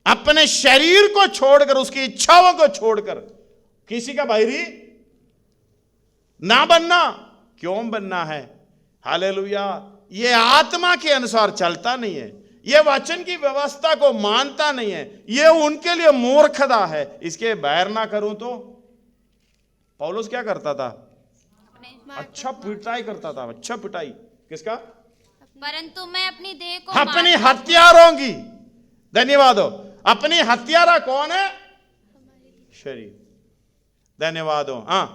अपने शरीर को छोड़कर, उसकी इच्छाओं को छोड़कर किसी का बैरी ना बनना। क्यों बनना है? हालेलुया। ये आत्मा के अनुसार चलता नहीं है, ये वचन की व्यवस्था को मानता नहीं है, ये उनके लिए मूर्खता है। इसके बैर ना करूं तो पौलुस क्या करता था? अच्छा पिटाई करता था, अच्छा पिटाई किसका? परंतु मैं अपनी देह को अपनी हत्यारों की, धन्यवाद हो, अपनी हत्यारा कौन है? शरीर। धन्यवाद हो। हाँ,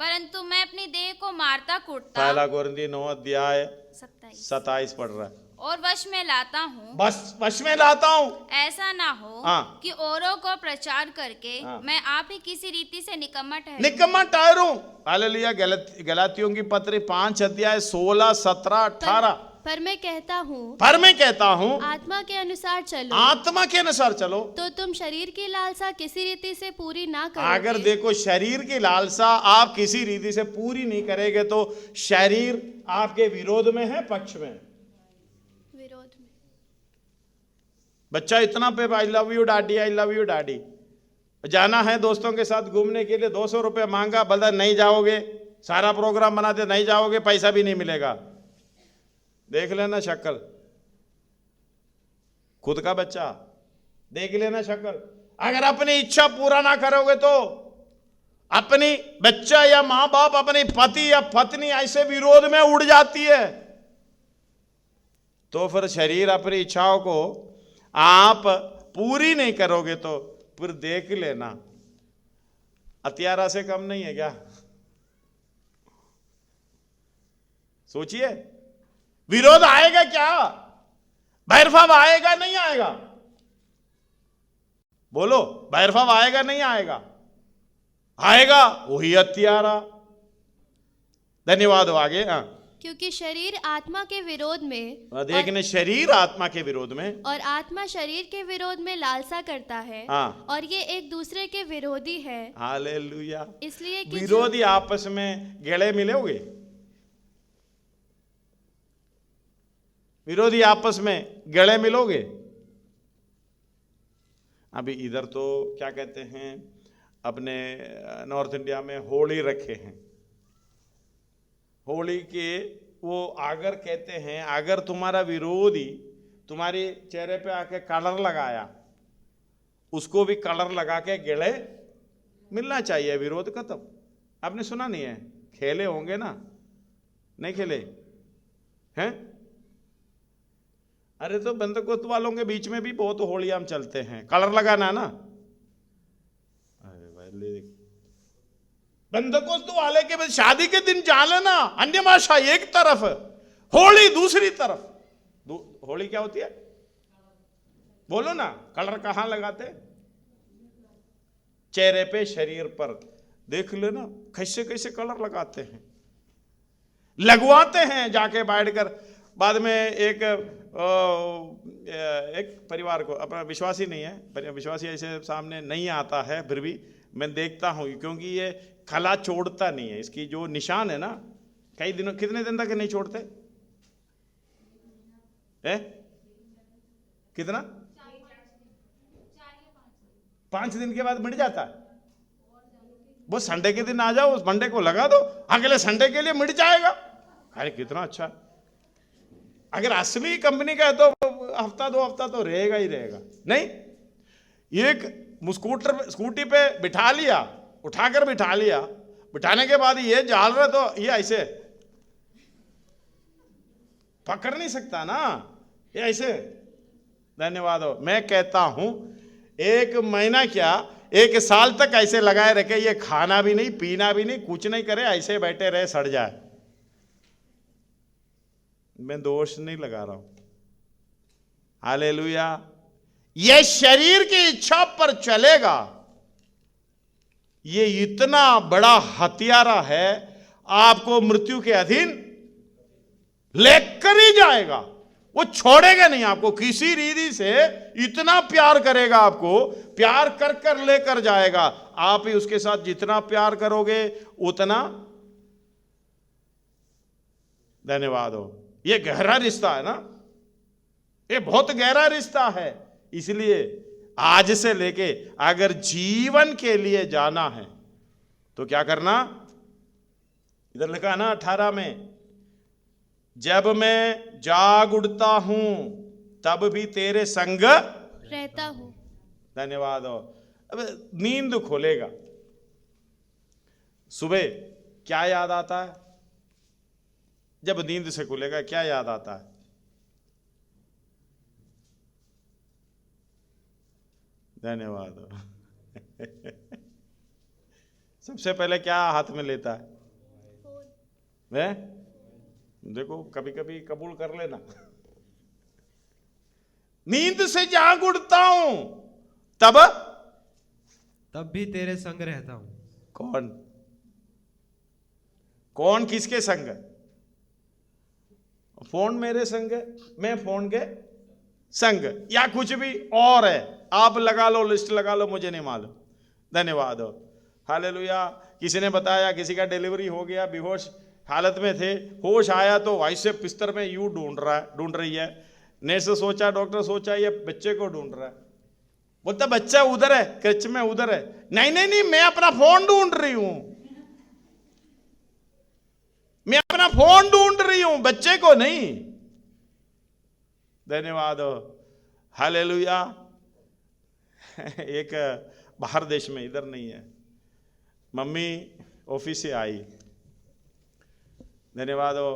परंतु मैं अपनी देह को मारता कूटता, पहला कोरिन्थी 9 अध्याय 27 पढ़ रहा है। और वश में लाता हूँ, बस वश में लाता हूँ। ऐसा ना हो हाँ। कि औरों को प्रचार करके हाँ। मैं आप ही किसी रीति से निकम्मा ठहरूं। निकम्मा ठहरूं। हालेलुया। गलातियों की पत्री 5 अध्याय 16, 17, 18। पर मैं कहता हूँ, पर मैं कहता हूँ, आत्मा के अनुसार चलो, आत्मा के अनुसार चलो, तो तुम शरीर की लालसा किसी रीति से पूरी ना अगर करोगे। देखो शरीर की लालसा आप किसी रीति से पूरी नहीं करेंगे तो शरीर आपके विरोध में है, पक्ष में? विरोध में। बच्चा इतना पे I love you daddy, I love you daddy, जाना है दोस्तों के साथ घूमने के लिए, 200 रुपये मांगा, बोला नहीं जाओगे, सारा प्रोग्राम बनाते नहीं जाओगे, पैसा भी नहीं मिलेगा। देख लेना शक्ल, खुद का बच्चा देख लेना शक्ल। अगर अपनी इच्छा पूरा ना करोगे तो अपनी बच्चा या मां बाप, अपनी पति या पत्नी ऐसे विरोध में उड़ जाती है, तो फिर शरीर अपनी इच्छाओं को आप पूरी नहीं करोगे तो फिर देख लेना हत्यारा से कम नहीं है क्या? सोचिए, विरोध आएगा क्या? भैरभाव आएगा नहीं आएगा? बोलो, भैरभाव आएगा नहीं आएगा? आएगा, वही हत्यारा। धन्यवाद हो। आगे। हाँ, क्योंकि शरीर आत्मा के विरोध में, देखने शरीर आत्मा के विरोध में और आत्मा शरीर के विरोध में लालसा करता है, हाँ। और ये एक दूसरे के विरोधी है। हालेलुया। इसलिए कि विरोधी आपस में गले मिलोगे, विरोधी आपस में गले मिलोगे। अभी इधर तो क्या कहते हैं, अपने नॉर्थ इंडिया में होली रखे हैं। होली के वो आगर कहते हैं, अगर तुम्हारा विरोधी तुम्हारे चेहरे पे आके कलर लगाया, उसको भी कलर लगा के गले मिलना चाहिए, विरोध खत्म। आपने सुना नहीं है? खेले होंगे ना? नहीं खेले हैं? अरे तो बंदकोत वालों के बीच में भी बहुत होलियां चलते हैं, कलर लगाना ना। अरे भाई, बंदकोस्त वाले के शादी के दिन जा लेना, अन्य भाषा एक तरफ, होली दूसरी तरफ। होली क्या होती है? बोलो ना, कलर कहां लगाते? चेहरे पे, शरीर पर। देख लेना कैसे कैसे कलर लगाते हैं, लगवाते हैं जाके बैठकर। बाद में एक परिवार को, अपना विश्वासी नहीं है, विश्वासी ऐसे सामने नहीं आता है, फिर भी मैं देखता हूं, क्योंकि ये खला छोड़ता नहीं है। इसकी जो निशान है ना, कई दिनों, कितने दिन तक नहीं छोड़ते है? कितना? 5 दिन के बाद मिट जाता है। वो संडे के दिन आ जाओ, उस मंडे को लगा दो, अगले संडे के लिए मिट जाएगा। अरे कितना अच्छा। अगर असली कंपनी का है तो हफ्ता 2 हफ्ता तो रहेगा ही रहेगा। नहीं, एक स्कूटी पे बिठा लिया, उठाकर बिठा लिया, बिठाने के बाद ये जाल रहा तो ये ऐसे पकड़ नहीं सकता ना, ये ऐसे। धन्यवाद हो। मैं कहता हूं 1 महीना क्या 1 साल तक ऐसे लगाए रखे, ये खाना भी नहीं, पीना भी नहीं, कुछ नहीं करे, ऐसे बैठे रहे, सड़ जाए। मैं दोष नहीं लगा रहा हूं। हालेलुया। ये शरीर की इच्छा पर चलेगा, ये इतना बड़ा हत्यारा है, आपको मृत्यु के अधीन लेकर ही जाएगा। वो छोड़ेगा नहीं आपको किसी रीति से, इतना प्यार करेगा आपको, प्यार कर कर लेकर जाएगा। आप ही उसके साथ जितना प्यार करोगे उतना। धन्यवाद हो। ये गहरा रिश्ता है ना, ये बहुत गहरा रिश्ता है। इसलिए आज से लेके अगर जीवन के लिए जाना है तो क्या करना? इधर लिखा ना 18 में, जब मैं जाग उठता हूं तब भी तेरे संग रहता हूं। धन्यवाद हो। अब नींद खोलेगा, सुबह क्या याद आता है? जब नींद से खुलेगा क्या याद आता है? धन्यवाद। सबसे पहले क्या हाथ में लेता है? देखो कभी कभी कबूल कर लेना। नींद से जाग उठता हूं तब भी तेरे संग रहता हूं। कौन कौन किसके संग? फोन मेरे संग है, मैं फोन के संग, या कुछ भी और है? आप लगा लो, लिस्ट लगा लो, मुझे नहीं मालूम। धन्यवाद हो। हालेलुया। किसी ने बताया किसी का डिलीवरी हो गया, बेहोश हालत में थे, होश आया तो भाई से बिस्तर में यूं ढूंढ रही है। नर्स सोचा, डॉक्टर सोचा ये बच्चे को ढूंढ रहा है। बोलता बच्चा उधर है, क्रच में उधर है। नहीं नहीं नहीं, मैं अपना फोन ढूंढ रही हूं, मैं अपना फोन ढूंढ रही हूं, बच्चे को नहीं। धन्यवाद हो। हालेलुया। एक बाहर देश में, इधर नहीं है, मम्मी ऑफिस से आई। धन्यवाद हो।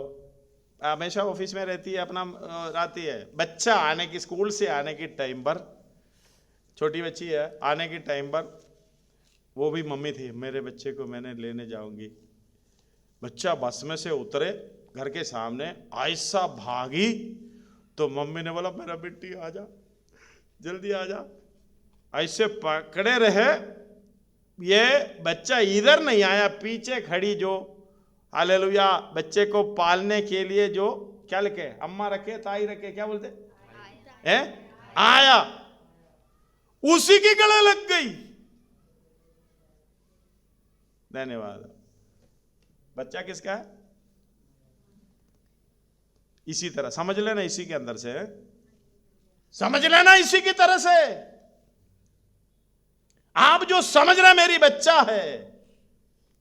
हमेशा ऑफिस में रहती है, अपना रहती है। बच्चा आने की, स्कूल से आने के टाइम पर, छोटी बच्ची है, आने के टाइम पर वो भी मम्मी थी, मेरे बच्चे को मैंने लेने जाऊंगी। बच्चा बस में से उतरे, घर के सामने ऐसा भागी तो मम्मी ने बोला मेरा बेटी आ जा, जल्दी आ जा। ऐसे पकड़े रहे, ये बच्चा इधर नहीं आया, पीछे खड़ी जो हालेलुया बच्चे को पालने के लिए जो क्या लिखे, अम्मा रखे, ताई रखे, क्या बोलते हैं, आया, उसी के गले लग गई। धन्यवाद। बच्चा किसका है? इसी तरह समझ लेना, इसी के अंदर से समझ लेना, इसी की तरह से आप जो समझ रहे मेरी बच्चा है।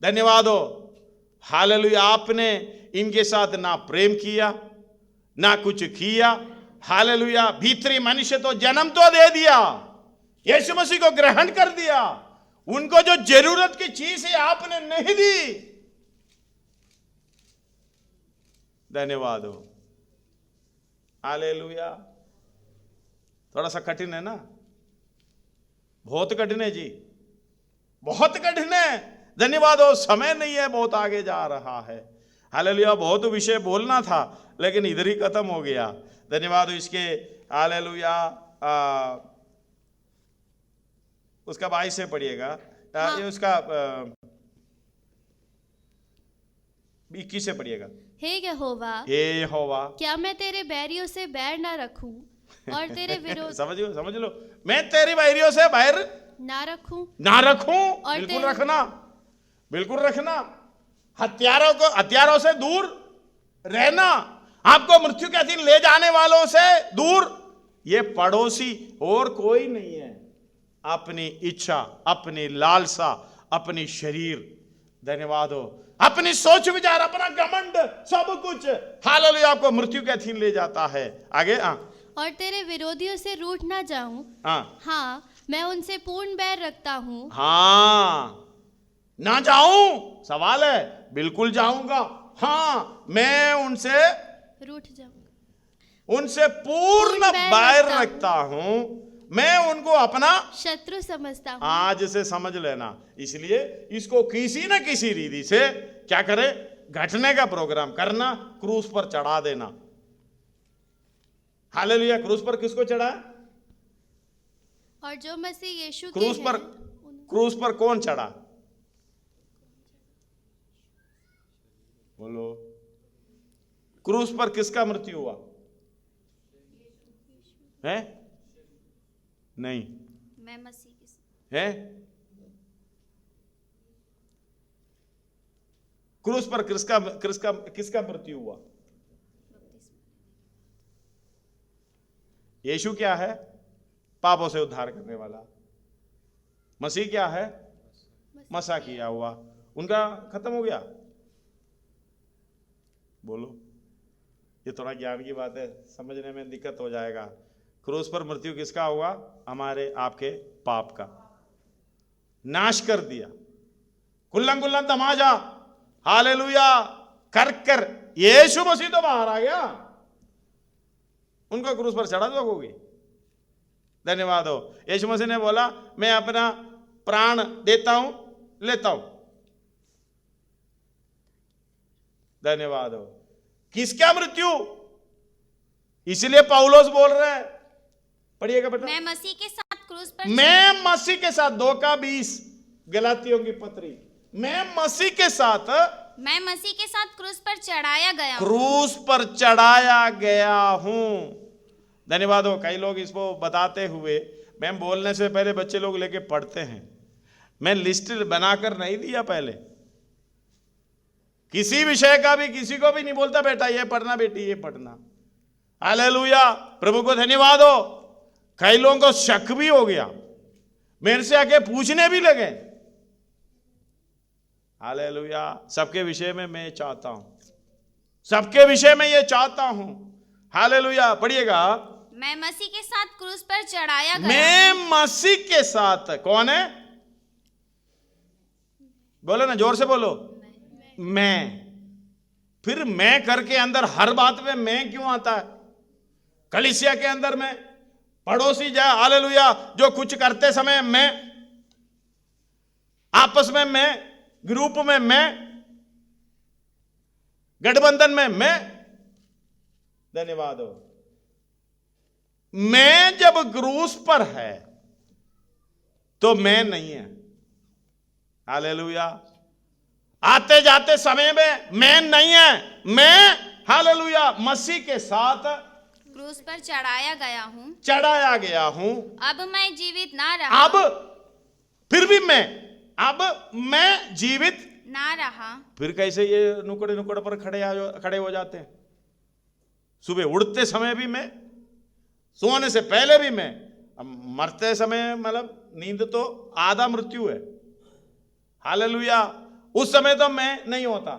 धन्यवाद हो। हालेलुया। आपने इनके साथ ना प्रेम किया, ना कुछ किया। हालेलुया। भीतरी मनुष्य तो जन्म तो दे दिया, यीशु मसीह को ग्रहण कर दिया, उनको जो जरूरत की चीज है आपने नहीं दी। धन्यवाद हो। हालेलुया। थोड़ा सा कठिन है ना? बहुत कठिन है जी, बहुत कठिन है। धन्यवाद हो। समय नहीं है, बहुत आगे जा रहा है। हालेलुया। बहुत विषय बोलना था लेकिन इधर ही खत्म हो गया। धन्यवाद हो। इसके हालेलुया उसका 22 से पढ़िएगा। ये उसका 21 से पढ़िएगा। हे यहोवा, क्या मैं तेरे बैरियों से बैर ना रखूं और तेरे विरोध समझ लो, मैं तेरी बैरियों से बैर ना रखूं। और बिल्कुल रखना, बिल्कुल रखना। हत्यारों से दूर रहना, आपको मृत्यु के अधीन ले जाने वालों से दूर। ये पड़ोसी और कोई नहीं है। अपनी इच्छा, अपनी लालसा, अपनी शरीर, धन्यवाद हो, अपनी सोच विचार, अपना घमंड, सब कुछ हालेलुया आपको मृत्यु के अधीन ले जाता है। आगे और तेरे विरोधियों से रूठ ना जाऊं। हाँ, मैं उनसे पूर्ण बैर रखता हूं। हाँ, ना जाऊं, सवाल है, बिल्कुल जाऊंगा। हाँ, मैं उनसे रूठ जाऊंगा, उनसे पूर्ण बैर रखता हूं, मैं उनको अपना शत्रु समझता हूं। आज से समझ लेना। इसलिए इसको किसी न किसी रीति से क्या करे, घटने का प्रोग्राम करना, क्रूस पर चढ़ा देना। हालेलुया। क्रूस पर किसको चढ़ा? और जो मसीह यीशु क्रूस पर कौन चढ़ा? बोलो, क्रूस पर किसका मृत्यु हुआ है? नहीं, मैं मसीह है। क्रूस पर किसका मृत्यु हुआ? यीशु क्या है? पापों से उद्धार करने वाला। मसीह क्या है? मसा किया हुआ। उनका खत्म हो गया। बोलो, ये थोड़ा ज्ञान की बात है, समझने में दिक्कत हो जाएगा। क्रूस पर मृत्यु किसका हुआ? हमारे आपके पाप का नाश कर दिया। कुल्लम तमाजा हालेलुया कर यीशु मसीह तो बाहर आ गया, उनको क्रूस पर चढ़ा दोगे। धन्यवाद हो। यीशु मसीह ने बोला मैं अपना प्राण देता हूं, लेता हूं। धन्यवाद हो। किसका मृत्यु? इसलिए पौलुस बोल रहे हैं, पढ़िएगा बेटा। मैं मसीह के साथ क्रूस पर मैं मसीह के साथ, 2:20 गलातियों की पत्री, मैं मसीह के साथ क्रूस पर चढ़ाया गया हूं। क्रूस पर चढ़ाया गया हूं। धन्यवाद हो। कई लोग इसको बताते हुए, मैं बोलने से पहले बच्चे लोग लेके पढ़ते हैं। मैं लिस्ट बनाकर नहीं दिया पहले, किसी विषय का भी किसी को भी नहीं बोलता बेटा ये पढ़ना, बेटी ये पढ़ना। हालेलुया, प्रभु को धन्यवाद हो। कई लोगों को शक भी हो गया, मेरे से आके पूछने भी लगे। हालेलुया। सबके विषय में मैं चाहता हूं, सबके विषय में ये चाहता हूं। हालेलुया, पढ़िएगा। मैं मसीह के साथ क्रूस पर चढ़ाया गया। मैं मसीह के साथ, कौन है? बोलो ना, जोर से बोलो। मैं। फिर मैं करके अंदर हर बात में मैं क्यों आता है? कलीसिया के अंदर में, पड़ोसी जाए, हालेलुया, जो कुछ करते समय मैं, आपस में मैं, ग्रुप में मैं, गठबंधन में मैं। धन्यवाद हो। मैं जब क्रूस पर है तो मैं नहीं है। हालेलुया। आते जाते समय में मैं नहीं है, मैं हालेलुया मसीह के साथ क्रूस पर चढ़ाया गया हूं। चढ़ाया गया हूं। अब मैं जीवित ना रहा। अब फिर भी अब मैं जीवित ना रहा। फिर कैसे ये नुकड़े नुकड़ पर खड़े हो जाते हैं? सुबह उड़ते समय भी मैं, सोने से पहले भी मैं, मरते समय मतलब नींद तो आधा मृत्यु है। हालेलुया। उस समय तो मैं नहीं होता,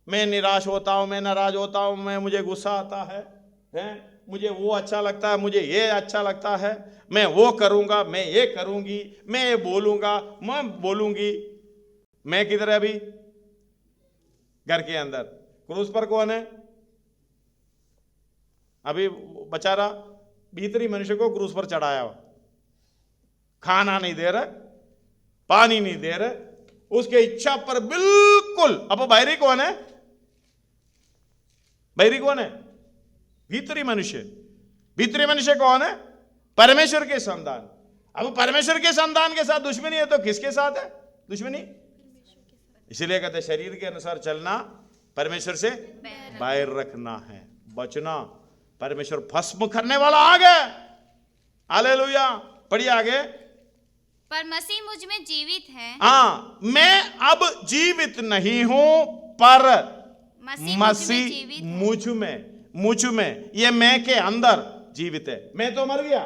मैं निराश होता हूं, मैं नाराज होता हूं, मैं, मुझे गुस्सा आता है, मुझे वो अच्छा लगता है, मुझे ये अच्छा लगता है, मैं वो करूंगा, मैं ये करूंगी, मैं ये बोलूंगा, मैं बोलूंगी। मैं किधर है अभी? घर के अंदर। क्रूस पर कौन है? अभी बेचारा भीतरी मनुष्य को क्रूस पर चढ़ाया हुआ, खाना नहीं दे रहा, पानी नहीं दे रहे, उसके इच्छा पर बिल्कुल। अब बाहरी कौन है? बाहरी कौन है? भीतरी मनुष्य। भीतरी मनुष्य कौन है? परमेश्वर के संतान। अब परमेश्वर के संतान के साथ दुश्मनी है तो किसके साथ है दुश्मनी? इसलिए कहते शरीर के अनुसार चलना परमेश्वर से बाहर रखना है, बचना। परमेश्वर भस्म करने वाला आ गया। हालेलुया। पढ़िए आगे। पर मसीह मुझ में जीवित है। हाँ, मैं अब जीवित नहीं हूं, पर मसीह मुझ में, ये मैं के अंदर जीवित है। मैं तो मर गया,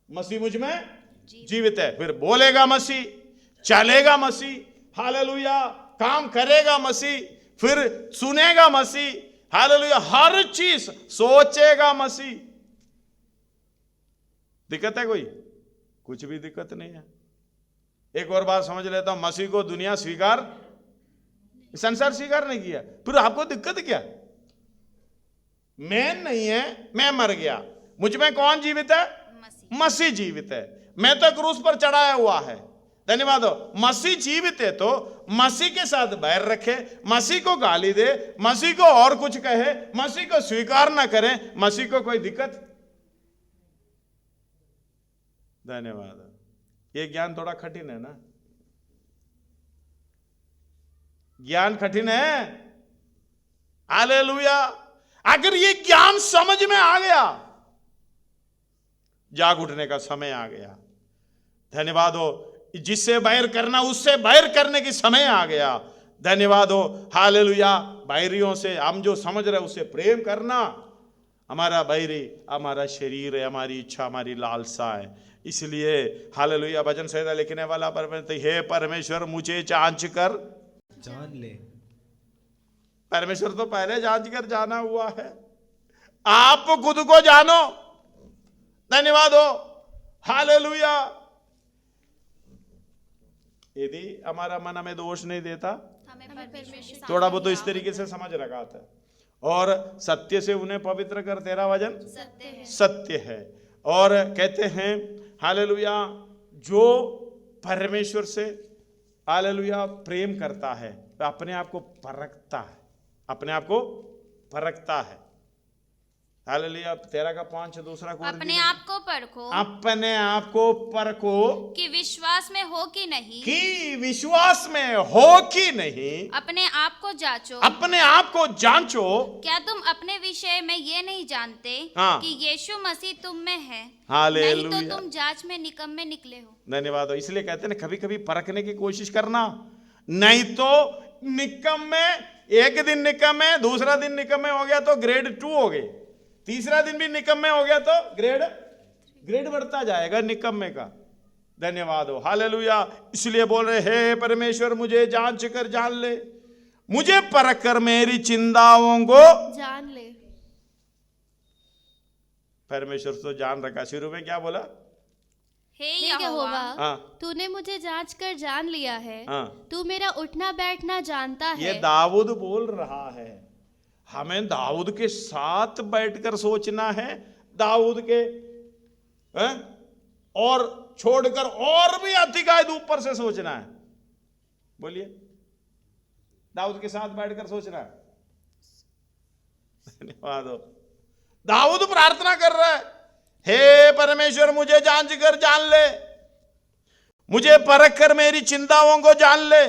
मसीह मुझ में जीवित है। फिर बोलेगा मसीह, चलेगा मसीह, हालेलुया, काम करेगा मसीह, फिर सुनेगा मसीह, हालेलुया, हर चीज सोचेगा मसीह। दिक्कत है कोई? कुछ भी दिक्कत नहीं है। एक और बात समझ लेता हूं, मसीह को दुनिया स्वीकार, संसार स्वीकार नहीं किया, फिर आपको दिक्कत क्या? मैं नहीं है, मैं मर गया, मुझ में कौन जीवित है? मसीह जीवित है। मैं तो क्रूस पर चढ़ाया हुआ है। धन्यवाद हो। मसीह जीवित है तो मसीह के साथ बैर रखे, मसीह को गाली दे, मसीह को और कुछ कहे, मसीह को स्वीकार ना करे, मसीह को कोई दिक्कत? धन्यवाद। ये ज्ञान थोड़ा कठिन है ना, ज्ञान कठिन है। हालेलुया। अगर ये ज्ञान समझ में आ गया, जाग उठने का समय आ गया। धन्यवाद हो। जिससे बैर करना उससे बैर करने की समय आ गया। धन्यवाद हो। हालेलुया। बैरियों से हम जो समझ रहे उससे प्रेम करना। हमारा बैरी हमारा शरीर है, हमारी इच्छा, हमारी लालसा है। इसलिए हालेलुया भजन संहिता लिखने वाला परमेश्वर, हे परमेश्वर मुझे जांच कर जान ले। परमेश्वर तो पहले जांच कर जाना हुआ है, आप खुद को जानो। धन्यवाद हो। हालेलुया। यदि हमारा मन हमें दोष नहीं देता, थोड़ा बहुत तो इस तरीके से समझ रखा था, और सत्य से उन्हें पवित्र कर, तेरा वचन सत्य है। और कहते हैं हालेलुया, जो परमेश्वर से हालेलुया प्रेम करता है वह अपने आप को परखता है, अपने आप को परखता है। हालेलुया। 13:5 दूसरा कोड अपने आप को परखो अपने आप को परखो कि विश्वास में हो कि नहीं, कि विश्वास में हो कि नहीं, अपने आप को जांचो, अपने आप को जांचो। क्या तुम अपने विषय में ये नहीं जानते हाँ। कि यीशु मसीह तुम में है, हालेलुया। नहीं तो तुम जांच में निकम्मे निकले हो। धन्यवाद। इसलिए कहते हैं ना, कभी कभी परखने की कोशिश करना, नहीं तो निकम्मे, एक दिन निकम्मे, दूसरा दिन निकम्मे हो गया तो ग्रेड 2 हो गए, तीसरा दिन भी निकम्मे हो गया तो ग्रेड बढ़ता जाएगा निकम्मे का। धन्यवाद हो। हालेलुया। इसलिए बोल रहे, हे परमेश्वर मुझे जांच कर जान ले, मुझे परख कर मेरी चिंताओं को जान ले। परमेश्वर तो जान रखा। शुरू में क्या बोला? हे हे यहोवा, यहोवा, तूने मुझे जांच कर जान लिया है। हाँ। तू मेरा उठना बैठना जानता ये है। दाऊद बोल रहा है। हमें दाऊद के साथ बैठकर सोचना है, दाऊद के और छोड़कर और भी अधिकायद ऊपर से सोचना है। बोलिए, दाऊद के साथ बैठकर सोचना है। धन्यवाद हो। दाऊद प्रार्थना कर रहा है, हे परमेश्वर मुझे जांच कर जान ले, मुझे परख कर मेरी चिंताओं को जान ले,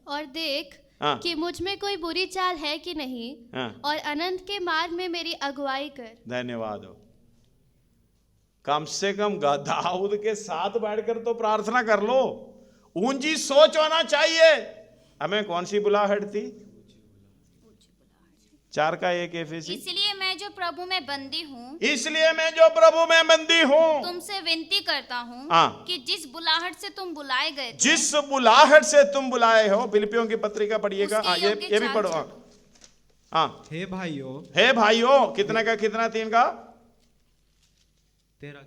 और देख हाँ। कि मुझ में कोई बुरी चाल है कि नहीं, हाँ। और अनंत के मार्ग में मेरी अगुवाई कर। धन्यवाद हो। कम से कम दाऊद के साथ बैठकर तो प्रार्थना कर लो। ऊंची सोच होना चाहिए। हमें कौन सी बुलाहट थी? 4:1 एफेसी। इसलिए मैं जो प्रभु में बंदी हूँ, इसलिए मैं जो प्रभु में बंदी हूँ, तुमसे विनती करता हूँ हाँ। कि जिस बुलाहट से तुम बुलाए गए थे, जिस बुलाहट से तुम बुलाए हो। फिलिपियों की पत्रिका पढ़िएगा। उसके हाँ, योग्य ये भी चाल पढ़ो। चलो। हाँ। हे भाइयों, हे भाइयों, कितने का कितना? 3 का 13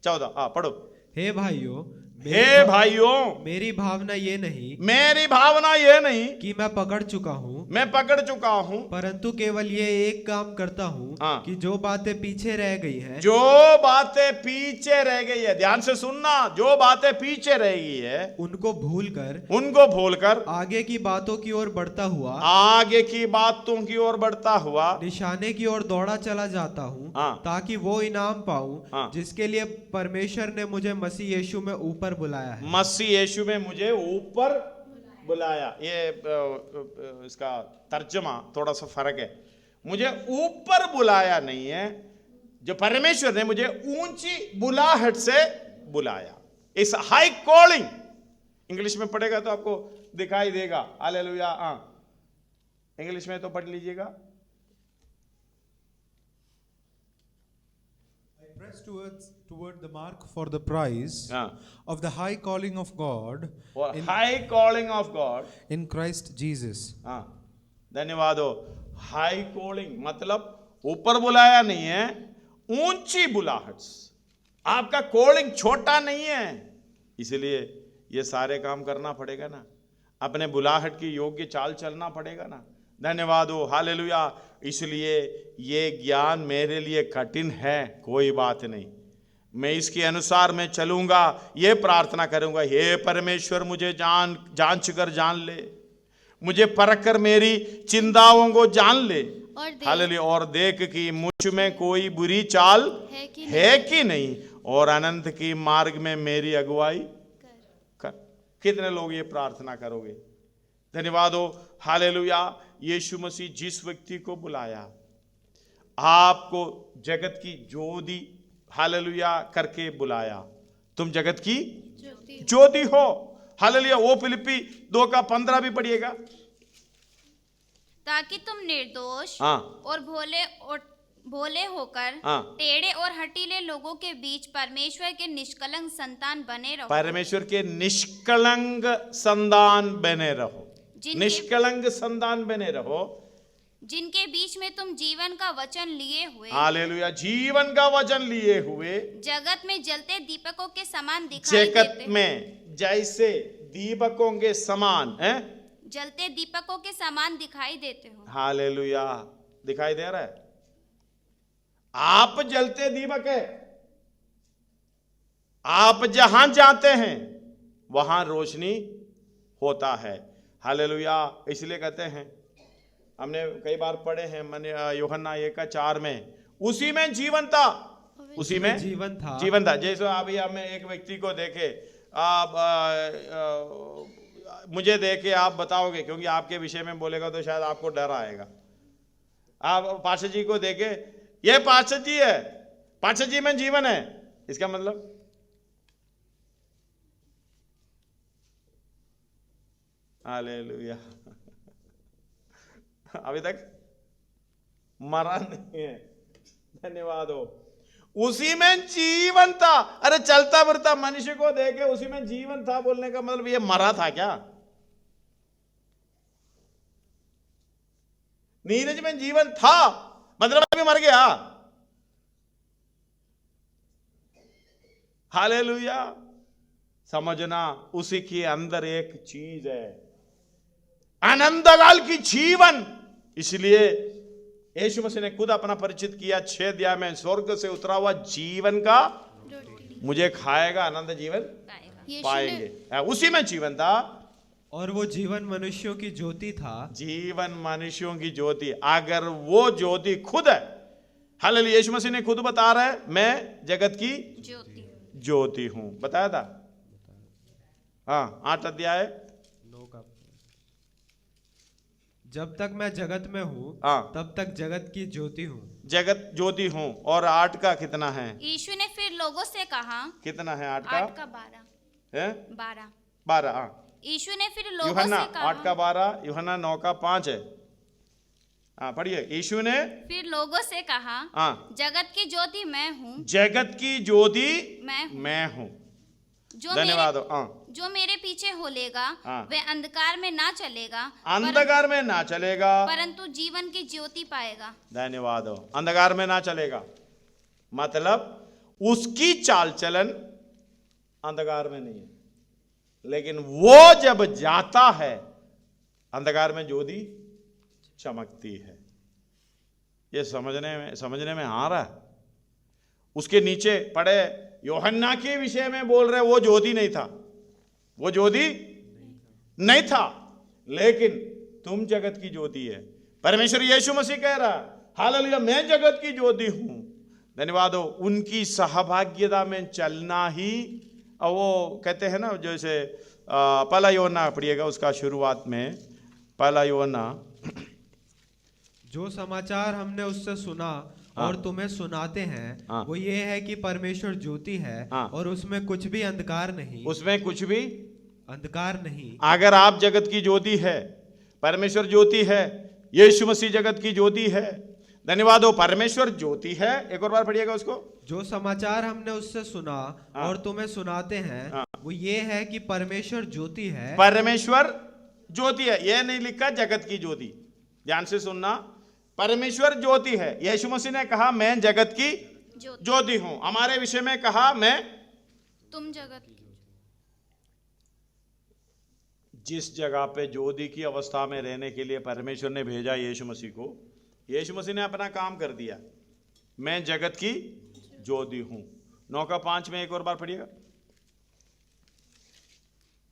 14। हाँ, पढ़ो। हे भाइयों, हे भाइयों, मेरी भावना ये नहीं मेरी भावना ये नहीं कि मैं पकड़ चुका हूँ, मैं पकड़ चुका हूं, परंतु केवल ये एक काम करता हूँ हाँ। कि जो बातें पीछे रह गई है, जो बातें पीछे रह गई है, ध्यान से सुनना, जो बातें पीछे रह गई है उनको भूलकर उनको भूलकर आगे की बातों की ओर बढ़ता हुआ, आगे की बातों की ओर बढ़ता हुआ निशाने की ओर दौड़ा चला जाता हूँ, हाँ। ताकि वो इनाम पाऊं हाँ। जिसके लिए परमेश्वर ने मुझे मसीह यीशु में ऊपर बुलाया है। मसीह यीशु में मुझे ऊपर बुलाया। ये इसका तर्जमा थोड़ा सा फर्क है। मुझे ऊपर बुलाया नहीं है, जो परमेश्वर ने मुझे ऊंची बुलाहट से बुलाया। इस हाई कॉलिंग, इंग्लिश में पढ़ेगा तो आपको दिखाई देगा। हालेलुया। हाँ, इंग्लिश में तो पढ़ लीजिएगा। Press toward the mark for the prize हाँ, of the high calling of God और high calling of God in Christ Jesus. हाँ, धन्यवाद हो। हाई कॉलिंग मतलब ऊपर बुलाया नहीं है, ऊंची बुलाहट। आपका कॉलिंग छोटा नहीं है, इसलिए ये सारे काम करना पड़ेगा ना, अपने बुलाहट की योग्य चाल चलना पड़ेगा ना। धन्यवाद हो। हालेलुया। इसलिए ये ज्ञान मेरे लिए कठिन है, कोई बात नहीं, मैं इसके अनुसार मैं चलूंगा। ये प्रार्थना करूंगा, हे परमेश्वर मुझे जांच कर जान ले, मुझे परख कर मेरी चिंताओं को जान ले। हालेलुया। और देख कि मुझ में कोई बुरी चाल है कि नहीं, और अनंत की मार्ग में मेरी अगुवाई कर। कितने लोग ये प्रार्थना करोगे? धन्यवाद हो। हालेलुया। यीशु मसीह जिस व्यक्ति को बुलाया, आपको जगत की ज्योति हालेलुया करके बुलाया, तुम जगत की ज्योति हो। हालेलुया। वो फिलिप्पी 2:15 भी पढ़िएगा। ताकि तुम निर्दोष हाँ। और भोले होकर हाँ। टेढ़े और हठीले लोगों के बीच परमेश्वर के निष्कलंक संतान बने रहो। परमेश्वर के निष्कलंक संतान बने रहो। निष्कलंक संतान बने रहो, जिनके बीच में तुम जीवन का वचन लिए हुए, हालेलुया, जीवन का वचन लिए हुए जगत में जलते दीपकों के समान दिखाई जगत देते में जैसे दीपकों के समान है, जलते दीपकों के समान दिखाई देते हो। हालेलुया। दिखाई दे रहा है? आप जलते दीपक है। आप जहां जाते हैं वहां रोशनी होता है। हालेलुया। इसलिए कहते हैं, हमने कई बार पढ़े हैं यूहन्ना 1:4 में, उसी में जीवन था, उसी में जीवन था। जीवन था। जैसे अभी हमें एक व्यक्ति को देखे, आप मुझे देखे आप बताओगे, क्योंकि आपके विषय में बोलेगा तो शायद आपको डर आएगा। आप पार्षद जी को देखे, ये पार्षद जी है, पार्षद जी में जीवन है, इसका मतलब हालेलुया अभी तक मरा नहीं है। धन्यवाद हो। उसी में जीवन था। अरे चलता फिरता मनुष्य को देखे उसी में जीवन था, बोलने का मतलब ये मरा था क्या? नीरज में जीवन था मतलब अभी मर गया। हालेलुया। समझना, उसी के अंदर एक चीज है, अनंतकाल की जीवन। इसलिए यीशु मसीह ने खुद अपना परिचित किया 6 अध्याय में, स्वर्ग से उतरा हुआ जीवन का मुझे खाएगा अनंत जीवन पाएंगे। उसी में जीवन था और वो जीवन मनुष्यों की ज्योति था। जीवन मनुष्यों की ज्योति। अगर वो ज्योति खुद है, हालेलुया, यीशु मसीह ने खुद बता रहा है, मैं जगत की ज्योति हूं। बताया था, हाँ, 8 अध्याय 9 का, जब तक मैं जगत में हूँ हाँ, तब तक जगत की ज्योति हूँ। जगत ज्योति हूं। और 8 का कितना है? यीशु ने फिर लोगों से कहा, कितना है 8 8 का? का 12 है 12। हाँ। यीशु ने फिर लोगों यूहन्ना से कहा, 8 का 12, यूहन्ना 9 का 5 है। हाँ पढ़िए। यीशु ने फिर लोगों से कहा, हाँ, जगत की ज्योति मैं हूँ, जगत की ज्योति मैं हूँ। धन्यवाद। जो मेरे पीछे हो लेगा हाँ, वह अंधकार में ना चलेगा, अंधकार में ना चलेगा, परंतु जीवन की ज्योति पाएगा। धन्यवाद हो। अंधकार में ना चलेगा मतलब उसकी चाल चलन अंधकार में नहीं है, लेकिन वो जब जाता है अंधकार में ज्योति चमकती है। ये समझने में आ रहा है। उसके नीचे पढ़े, यूहन्ना के विषय में बोल रहे, वो ज्योति नहीं था, वो ज्योति नहीं था, लेकिन तुम जगत की ज्योति है। परमेश्वर यीशु मसीह कह रहा, हालेलुया, मैं जगत की ज्योति हूं। धन्यवाद हो। उनकी सहभाग्यता में चलना ही, वो कहते हैं ना, जैसे पहला यूहन्ना पढ़िएगा, उसका शुरुआत में पहला यूहन्ना, जो समाचार हमने उससे सुना और तुम्हें सुनाते हैं वो ये है कि परमेश्वर ज्योति है और उसमें कुछ भी अंधकार नहीं। उसमें कुछ भी अंधकार नहीं। अगर आप जगत की ज्योति है, परमेश्वर ज्योति है, यीशु मसीह जगत की ज्योति है। धन्यवाद हो। परमेश्वर ज्योति है। एक और बार पढ़िएगा उसको। जो समाचार हमने उससे सुना और तुम्हें सुनाते हैं वो ये है कि परमेश्वर ज्योति है। परमेश्वर ज्योति है, यह नहीं लिखा जगत की ज्योति। ध्यान से सुनना, परमेश्वर ज्योति है। यीशु मसीह ने कहा मैं जगत की ज्योति हूं। हमारे विषय में कहा मैं तुम जगत की। जिस जगह पे ज्योति की अवस्था में रहने के लिए परमेश्वर ने भेजा यीशु मसीह को, यीशु मसीह ने अपना काम कर दिया। मैं जगत की ज्योति हूं। 9 का 5 में एक और बार पढ़िएगा।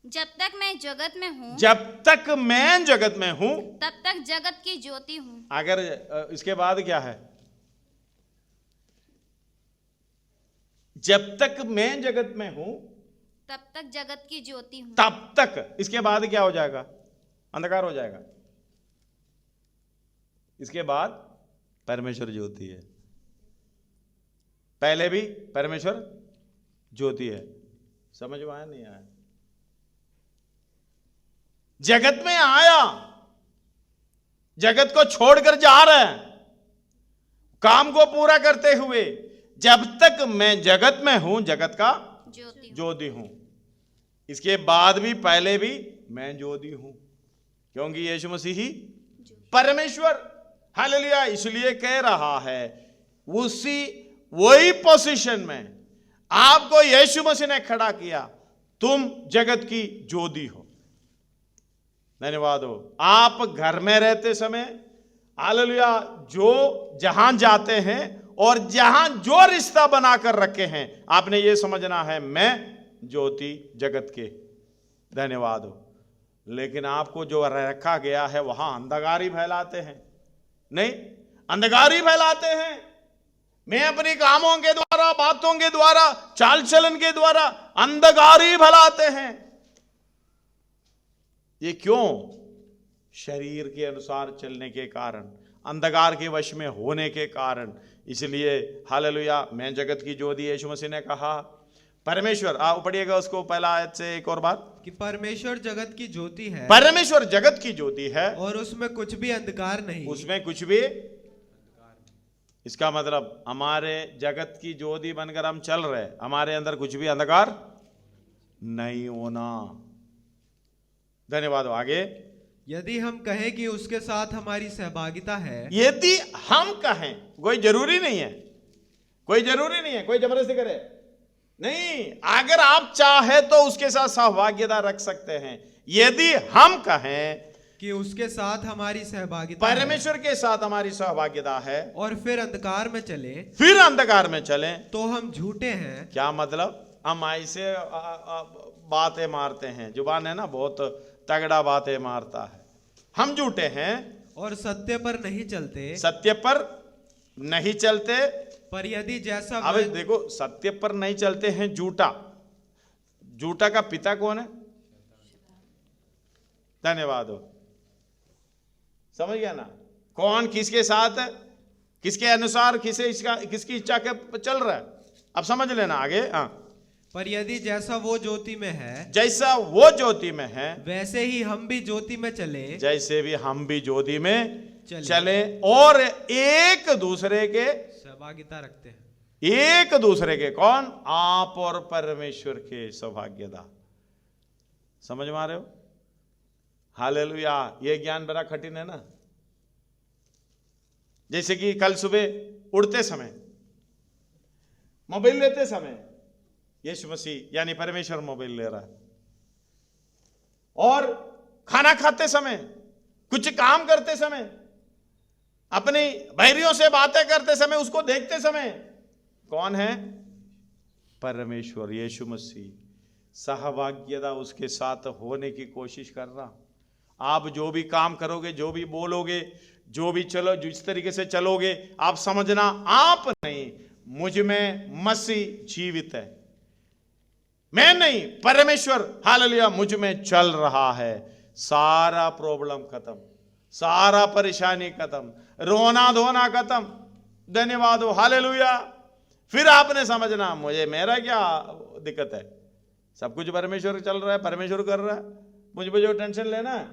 जब तक मैं जगत में हूँ, जब तक मैं जगत में हूं, तब तक जगत की ज्योति हूँ। अगर इसके बाद क्या है? जब तक मैं जगत में हूं तब तक जगत की ज्योति हूँ। तब तक, इसके बाद क्या हो जाएगा? अंधकार हो जाएगा। इसके बाद परमेश्वर ज्योति है। पहले भी परमेश्वर ज्योति है। समझ में आया नहीं आया? जगत में आया, जगत को छोड़कर जा रहे हैं काम को पूरा करते हुए। जब तक मैं जगत में हूं, जगत का ज्योति हूं। इसके बाद भी, पहले भी मैं ज्योति हूं, क्योंकि यीशु मसीह ही परमेश्वर, हालेलुया, इसलिए कह रहा है उसी वही पोजीशन में आपको यीशु मसीह ने खड़ा किया। तुम जगत की ज्योति हो। धन्यवाद हो। आप घर में रहते समय, हालेलुया, जो जहां जाते हैं और जहां जो रिश्ता बनाकर रखे हैं आपने ये समझना है, मैं ज्योति जगत के। धन्यवाद हो। लेकिन आपको जो रखा गया है वहां अंधकार ही फैलाते हैं, नहीं, अंधकार ही फैलाते हैं। मैं अपनी कामों के द्वारा, बातों के द्वारा, चाल चलन के द्वारा अंधकार ही फैलाते हैं। ये क्यों? शरीर के अनुसार चलने के कारण, अंधकार के वश में होने के कारण। इसलिए हालेलुया, मैं जगत की ज्योति, यीशु मसीह ने कहा। परमेश्वर, आप पढ़िएगा उसको पहला आयत से एक और बात, कि परमेश्वर जगत की ज्योति है, परमेश्वर जगत की ज्योति है और उसमें कुछ भी अंधकार नहीं। उसमें कुछ भी, इसका मतलब हमारे जगत की ज्योति बनकर हम चल रहे, हमारे अंदर कुछ भी अंधकार नहीं होना। धन्यवाद। आगे, यदि हम कहें कि उसके साथ हमारी सहभागिता है, यदि हम कहें, कोई जरूरी नहीं है, कोई जरूरी नहीं है, कोई जबरदस्ती करे नहीं। अगर आप चाहे तो उसके साथ सहभागिता रख सकते हैं। यदि हम कहें कि उसके साथ हमारी सहभागिता है, परमेश्वर के साथ हमारी सहभागिता है, और फिर अंधकार में चले, फिर अंधकार में चलें, तो हम झूठे हैं। क्या मतलब? हम ऐसे बातें मारते हैं, जुबान है ना बहुत तगड़ा बातें मारता है, हम झूठे हैं और सत्य पर नहीं चलते। सत्य पर नहीं चलते। पर यदि जैसा अब देखो, सत्य पर नहीं चलते हैं, झूठा, झूठा का पिता कौन है? धन्यवाद हो। समझ गया ना? कौन किसके साथ, किसके अनुसार, किसकी इच्छा के चल रहा है, अब समझ लेना आगे। हाँ, पर यदि जैसा वो ज्योति में है, जैसा वो ज्योति में है, वैसे ही हम भी ज्योति में चले, जैसे भी हम भी ज्योति में चले। चले और एक दूसरे के सहभागिता रखते हैं। एक दूसरे के, कौन? आप और परमेश्वर के सौभाग्यता। समझ में आ रहे हो? हालेलुया। ये ज्ञान बड़ा कठिन है ना। जैसे कि कल सुबह उड़ते समय, मोबाइल लेते समय, यीशु मसीह यानी परमेश्वर मोबाइल ले रहा है, और खाना खाते समय, कुछ काम करते समय, अपनी बहरियों से बातें करते समय, उसको देखते समय, कौन है? परमेश्वर, यीशु मसीह। सहभाग्यता उसके साथ होने की कोशिश कर रहा। आप जो भी काम करोगे, जो भी बोलोगे, जो भी चलो, जिस तरीके से चलोगे, आप समझना, आप नहीं, मुझ में मसीह जीवित है। मैं नहीं, परमेश्वर हालेलुया मुझ में चल रहा है। सारा प्रॉब्लम खत्म, सारा परेशानी खत्म, रोना धोना खत्म। धन्यवाद हो, हालेलुया। फिर आपने समझना, मुझे, मेरा क्या दिक्कत है? सब कुछ परमेश्वर चल रहा है, परमेश्वर कर रहा है, मुझ पे जो टेंशन लेना है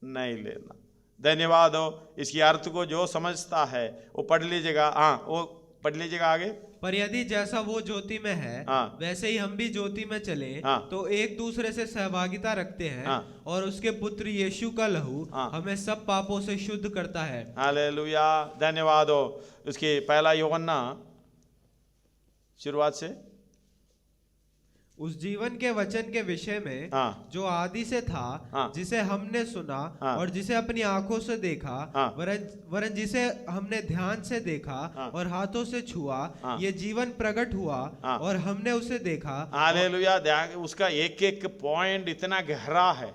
नहीं लेना। धन्यवाद हो। इसकी अर्थ को जो समझता है वो पढ़ लीजिएगा। हाँ, वो पढ़ लीजिएगा आगे। पर यदि जैसा वो ज्योति में है, हाँ, वैसे ही हम भी ज्योति में चले, हाँ, तो एक दूसरे से सहभागिता रखते हैं, हाँ, और उसके पुत्र यीशु का लहू हाँ, हमें सब पापों से शुद्ध करता है। हालेलुया। धन्यवाद हो। उसकी पहला यूहन्ना शुरुआत से, उस जीवन के वचन के विषय में, हाँ, जो आदि से था, हाँ, जिसे हमने सुना, हाँ, और जिसे अपनी आंखों से देखा, हाँ, वरन जिसे हमने ध्यान से देखा, हाँ, और हाथों से छुआ, हाँ, ये जीवन प्रकट हुआ, हाँ, और हमने उसे देखा। हालेलुया। उसका एक एक पॉइंट इतना गहरा है,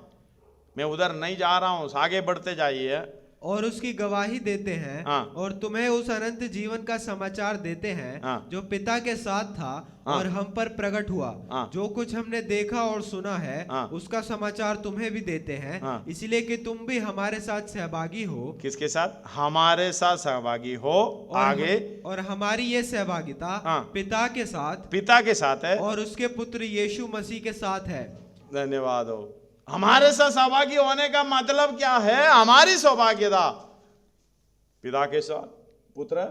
मैं उधर नहीं जा रहा हूं, आगे बढ़ते जाइए। और उसकी गवाही देते हैं, हाँ, और तुम्हें उस अनंत जीवन का समाचार देते हैं, हाँ, जो पिता के साथ था, हाँ, और हम पर प्रकट हुआ। हाँ, जो कुछ हमने देखा और सुना है, हाँ, उसका समाचार तुम्हें भी देते हैं, हाँ, इसलिए कि तुम भी हमारे साथ सहभागी हो। किसके साथ? हमारे साथ सहभागी हो। आगे, और हमारी ये सहभागिता, हाँ, पिता के साथ, पिता के साथ है, और उसके पुत्र यीशु मसीह के साथ है। धन्यवाद हो। हमारे साथ सहभागी होने का मतलब क्या है? हमारी सौभाग्यता पिता के साथ, पुत्र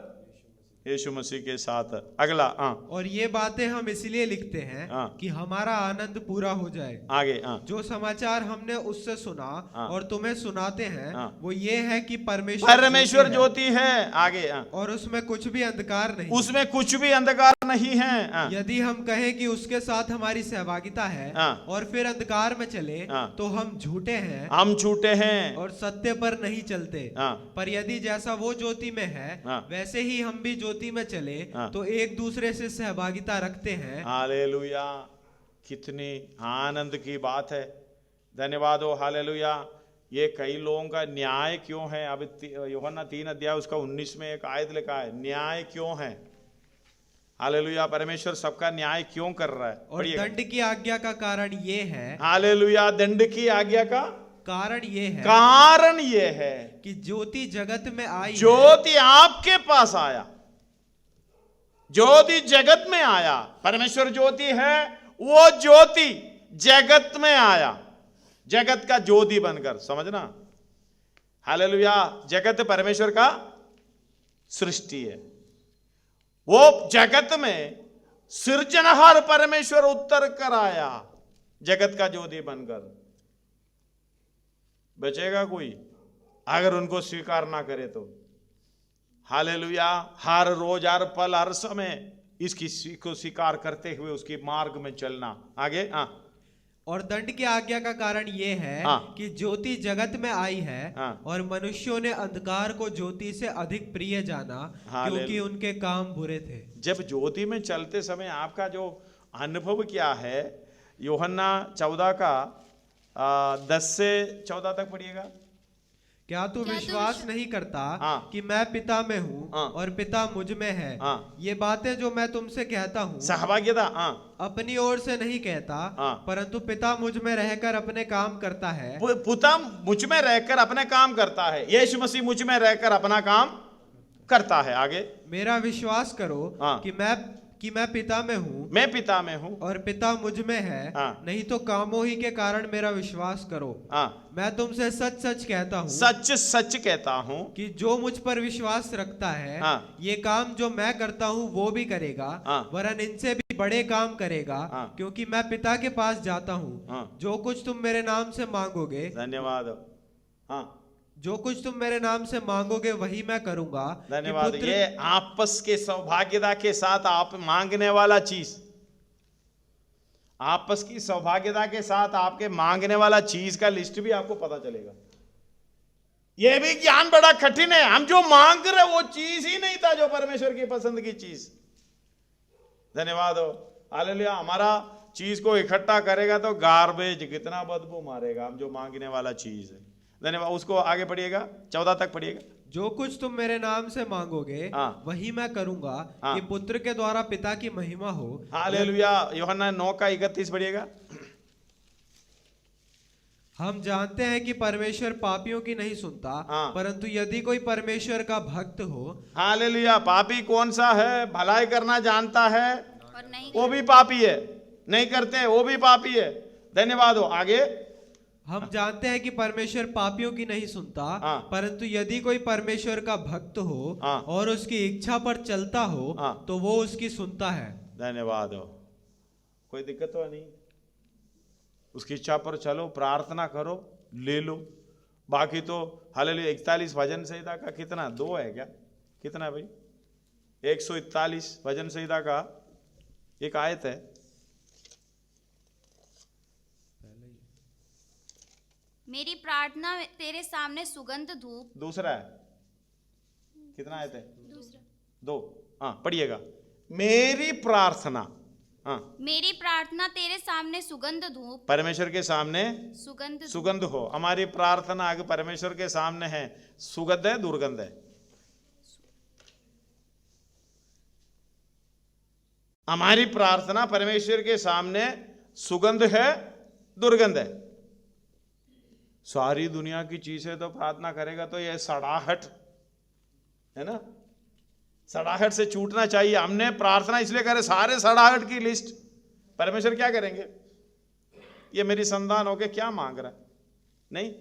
यीशु मसीह के साथ। अगला, हाँ, और ये बातें हम इसलिए लिखते हैं, हाँ, कि हमारा आनंद पूरा हो जाए। आगे, हाँ, जो समाचार हमने उससे सुना, हाँ, और तुम्हें सुनाते हैं, हाँ, वो ये है कि परमेश्वर ज्योति है। आगे, हाँ, और उसमें कुछ भी अंधकार नहीं। उसमें कुछ भी अंधकार नहीं है। हाँ। यदि हम कहें कि उसके साथ हमारी सहभागिता है हाँ। और फिर अंधकार में चले हाँ। तो हम झूठे हैं हम झूठे हैं और सत्य पर नहीं चलते। हाँ। पर यदि जैसा वो ज्योति में है हाँ। वैसे ही हम भी ज्योति में चले हाँ। तो एक दूसरे से सहभागिता रखते हैं। हालेलुया, कितनी आनंद की बात है। धन्यवाद हो, हालेलुया। ये कई लोगों का न्याय क्यों है? अब यूहन्ना 3 अध्याय उसका 19 में एक आयत लिखा है, न्याय क्यों है। हालेलुया, परमेश्वर सबका न्याय क्यों कर रहा है? और दंड की आज्ञा का कारण ये है। हालेलुया, दंड की आज्ञा का कारण ये है कि ज्योति जगत में आई, ज्योति आपके पास आया, ज्योति जगत में आया। परमेश्वर ज्योति है, वो ज्योति जगत में आया, जगत का ज्योति बनकर। समझना, हालेलुया। जगत परमेश्वर का सृष्टि है, वो जगत में सृजनहार परमेश्वर उतर कर आया जगत का ज्योति बनकर। बचेगा कोई अगर उनको स्वीकार ना करे तो? हालेलुया। हर रोज, हर पल, हर समय इसकी को स्वीकार करते हुए उसके मार्ग में चलना। आगे। हाँ। और दंड की आज्ञा का कारण ये है कि ज्योति जगत में आई है और मनुष्यों ने अंधकार को ज्योति से अधिक प्रिय जाना क्योंकि उनके काम बुरे थे। जब ज्योति में चलते समय आपका जो अनुभव क्या है? यूहन्ना 14 का 10 से 14 तक पढ़िएगा। क्या तू विश्वास नहीं करता कि मैं पिता में हूँ और पिता मुझ में है? ये बातें जो मैं तुमसे कहता हूँ सहभागिता अपनी ओर से नहीं कहता, परंतु पिता मुझ में रहकर अपने काम करता है। पिता मुझ में रहकर अपने काम करता है। यीशु मसीह मुझ में रहकर अपना काम करता है। आगे। मेरा विश्वास करो कि मैं पिता में हूँ, मैं पिता में हूँ और पिता मुझ में है। नहीं तो कामों ही के कारण मेरा विश्वास करो। मैं तुमसे सच सच कहता हूँ, सच सच कहता हूँ कि जो मुझ पर विश्वास रखता है ये काम जो मैं करता हूँ वो भी करेगा, वरन इनसे भी बड़े काम करेगा, क्योंकि मैं पिता के पास जाता हूँ। जो कुछ तुम मेरे नाम से मांगोगे, धन्यवाद, जो कुछ तुम मेरे नाम से मांगोगे वही मैं करूंगा। धन्यवाद। ये आपस के सौभाग्यता के साथ आप मांगने वाला चीज, आपस की सौभाग्यता के साथ आपके मांगने वाला चीज का लिस्ट भी आपको पता चलेगा। यह भी ज्ञान बड़ा कठिन है। हम जो मांग रहे वो चीज ही नहीं था जो परमेश्वर की पसंद की चीज। धन्यवाद हो, हालेलुया। हमारा चीज को इकट्ठा करेगा तो गार्बेज कितना बदबू मारेगा हम जो मांगने वाला चीज है। धन्यवाद। उसको आगे पढ़िएगा, 14 तक पढ़िएगा। जो कुछ तुम मेरे नाम से मांगोगे वही मैं करूंगा, कि पुत्र के द्वारा पिता की महिमा हो। हालेलुया। यूहन्ना 9 का 31 पढ़िएगा। हम जानते हैं कि परमेश्वर पापियों की नहीं सुनता, परंतु यदि कोई परमेश्वर का भक्त हो। हालेलुया। पापी कौन सा है? भलाई करना जानता है वो भी पापी है, नहीं करते वो भी पापी है। धन्यवाद हो। आगे। हम जानते हैं कि परमेश्वर पापियों की नहीं सुनता, परंतु यदि कोई परमेश्वर का भक्त हो और उसकी इच्छा पर चलता हो तो वो उसकी सुनता है। धन्यवाद हो। कोई दिक्कत तो नहीं, उसकी इच्छा पर चलो, प्रार्थना करो, ले लो। बाकी तो हालेलुया। 41 भजन संहिता का कितना 2 है क्या? कितना भाई? 141 भजन संहिता का एक आयत है। मेरी प्रार्थना तेरे सामने सुगंध धूप। दूसरा है, कितना आयत है? दूसरा 2। पढ़िएगा। मेरी प्रार्थना, मेरी प्रार्थना तेरे सामने सुगंध धूप। परमेश्वर के सामने सुगंध हो। हमारी प्रार्थना अगर परमेश्वर के सामने है, सुगंध है दुर्गंध है? हमारी प्रार्थना परमेश्वर के सामने सुगंध है दुर्गंध है? सारी दुनिया की चीजें तो प्रार्थना करेगा तो ये सड़ाहट है ना, सड़ाहट से छूटना चाहिए। हमने प्रार्थना इसलिए करे, सारे सड़ाहट की लिस्ट। परमेश्वर क्या करेंगे? ये मेरी संतान होके क्या मांग रहा है? नहीं।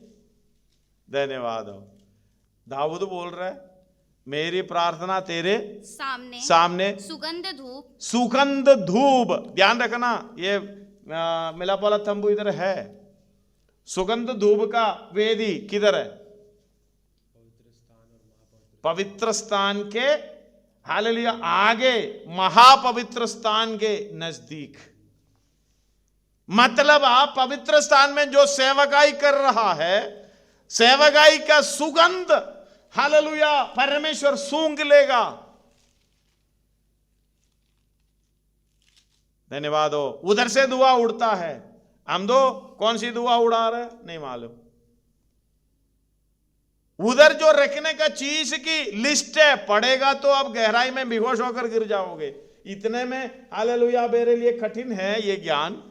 धन्यवाद हो। दाऊद बोल रहा है मेरी प्रार्थना तेरे सामने सुगंध धूप। ध्यान रखना, ये मिलाप वाला तंबू इधर है। सुगंध धूप का वेदी किधर है? पवित्र स्थान के हालेलुया, आगे महापवित्र स्थान के नजदीक। मतलब आप पवित्र स्थान में जो सेवकाई कर रहा है, सेवकाई का सुगंध हालेलुया परमेश्वर सूंघ लेगा। धन्यवाद हो। उधर से दुआ उड़ता है, हम दो कौन सी दुआ उड़ा रहे नहीं मालूम। उधर जो रखने का चीज की लिस्ट है, पड़ेगा तो अब गहराई में बेहोश होकर गिर जाओगे। इतने में हालेलुया मेरे लिए कठिन है ये ज्ञान।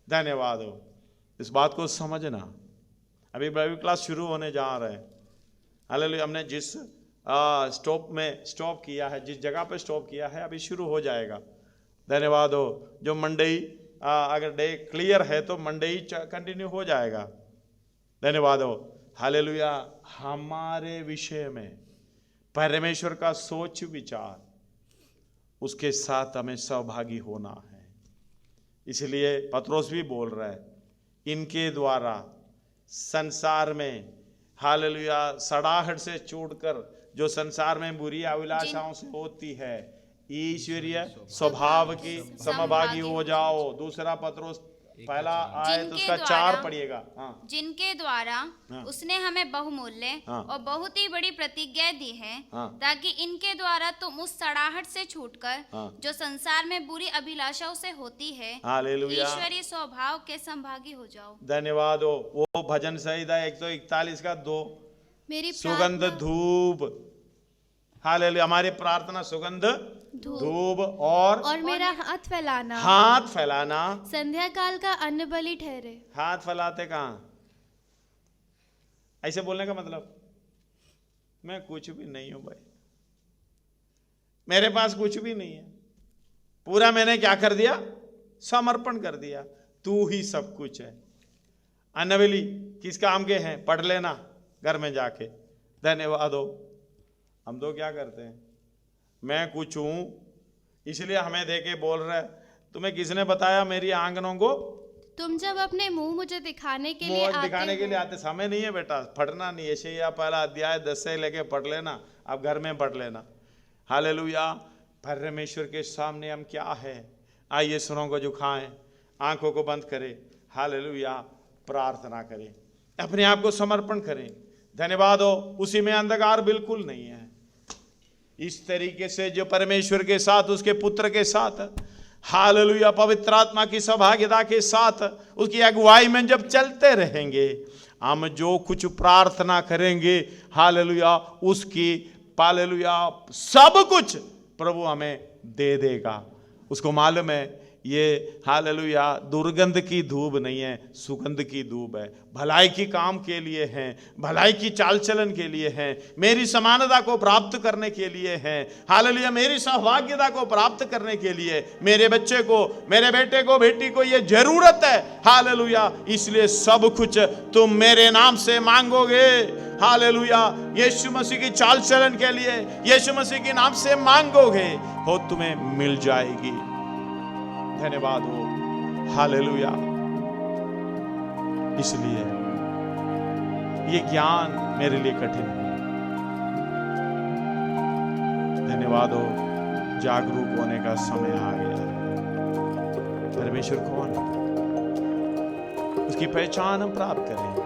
धन्यवाद हो। इस बात को समझना। अभी बाइबल क्लास शुरू होने जा रहे हैं। हालेलुया, हमने जिस स्टॉप में स्टॉप किया है, जिस जगह पे स्टॉप किया है, अभी शुरू हो जाएगा। धन्यवाद हो। जो मंडे अगर डे क्लियर है तो मंडे ही कंटिन्यू हो जाएगा। धन्यवाद हो। हालेलुया, हमारे विषय में परमेश्वर का सोच विचार, उसके साथ हमें सहभागी होना है। इसलिए पत्रोस भी बोल रहा है, इनके द्वारा संसार में हालेलुया सड़ाहट से छूटकर जो संसार में बुरी अभिलाषाओं से होती है, ईश्वरीय स्वभाव की समभागी हो जाओ। दूसरा पत्रोस पहला आए तो उसका 4 पढ़िएगा। हाँ। जिनके द्वारा उसने हमें बहुमूल्य और बहुत ही बड़ी प्रतिज्ञा दी है, ताकि इनके द्वारा तुम उस सड़ाहट से छूटकर जो संसार में बुरी अभिलाषाओं से होती है, ईश्वरीय स्वभाव के संभागी हो जाओ। धन्यवाद हो। वो भजन संहिता 141 का 2 मेरी सुगंध धूप। हालेलुया, हमारी प्रार्थना सुगंध धूप और मेरा हाथ फैलाना संध्या काल का अन्न बलि ठहरे। हाथ फैलाते कहां? ऐसे बोलने का मतलब मैं कुछ भी नहीं हूं भाई, मेरे पास कुछ भी नहीं है, पूरा मैंने क्या कर दिया? समर्पण कर दिया। तू ही सब कुछ है। अन्न बलि किस काम के हैं? पढ़ लेना घर में जाके। धन्यवाद हो। हम तो क्या करते हैं, मैं कुछ हूं इसलिए हमें देके बोल रहा है, तुम्हें किसने बताया मेरी आंगनों को? तुम जब अपने मुंह मुझे दिखाने के लिए आते, समय नहीं है बेटा, पढ़ना नहीं। यशायाह पहला अध्याय 10 से लेके पढ़ लेना, अब घर में पढ़ लेना। हालेलुया, परमेश्वर के सामने हम क्या है? आइए सुरों को झुकाएं, आंखों को बंद करें। हालेलुया, प्रार्थना करें, अपने आप को समर्पण करें। धन्यवाद हो। उसी में अंधकार बिल्कुल नहीं है। इस तरीके से जो परमेश्वर के साथ, उसके पुत्र के साथ, हालेलुया पवित्र आत्मा की सहभागिता के साथ, उसकी अगुवाई में जब चलते रहेंगे, हम जो कुछ प्रार्थना करेंगे हालेलुया उसकी हालेलुया सब कुछ प्रभु हमें दे देगा। उसको मालूम है ये हालेलुया दुर्गंध की धूप नहीं है, सुगंध की धूप है। भलाई की काम के लिए है, भलाई की चाल चलन के लिए है, मेरी समानता को प्राप्त करने के लिए है। हालेलुया, मेरी सहभागिता को प्राप्त करने के लिए, मेरे बच्चे को, मेरे बेटे को, बेटी को ये जरूरत है। हालेलुया, इसलिए सब कुछ तुम मेरे नाम से मांगोगे। हालेलुया, यीशु मसीह की चाल चलन के लिए यीशु मसीह के नाम से मांगोगे, हो तुम्हें मिल जाएगी। धन्यवाद हो। हालेलुया, इसलिए ये ज्ञान मेरे लिए कठिन है। धन्यवाद हो। जागरूक होने का समय आ गया है। परमेश्वर कौन है, उसकी पहचान हम प्राप्त करें।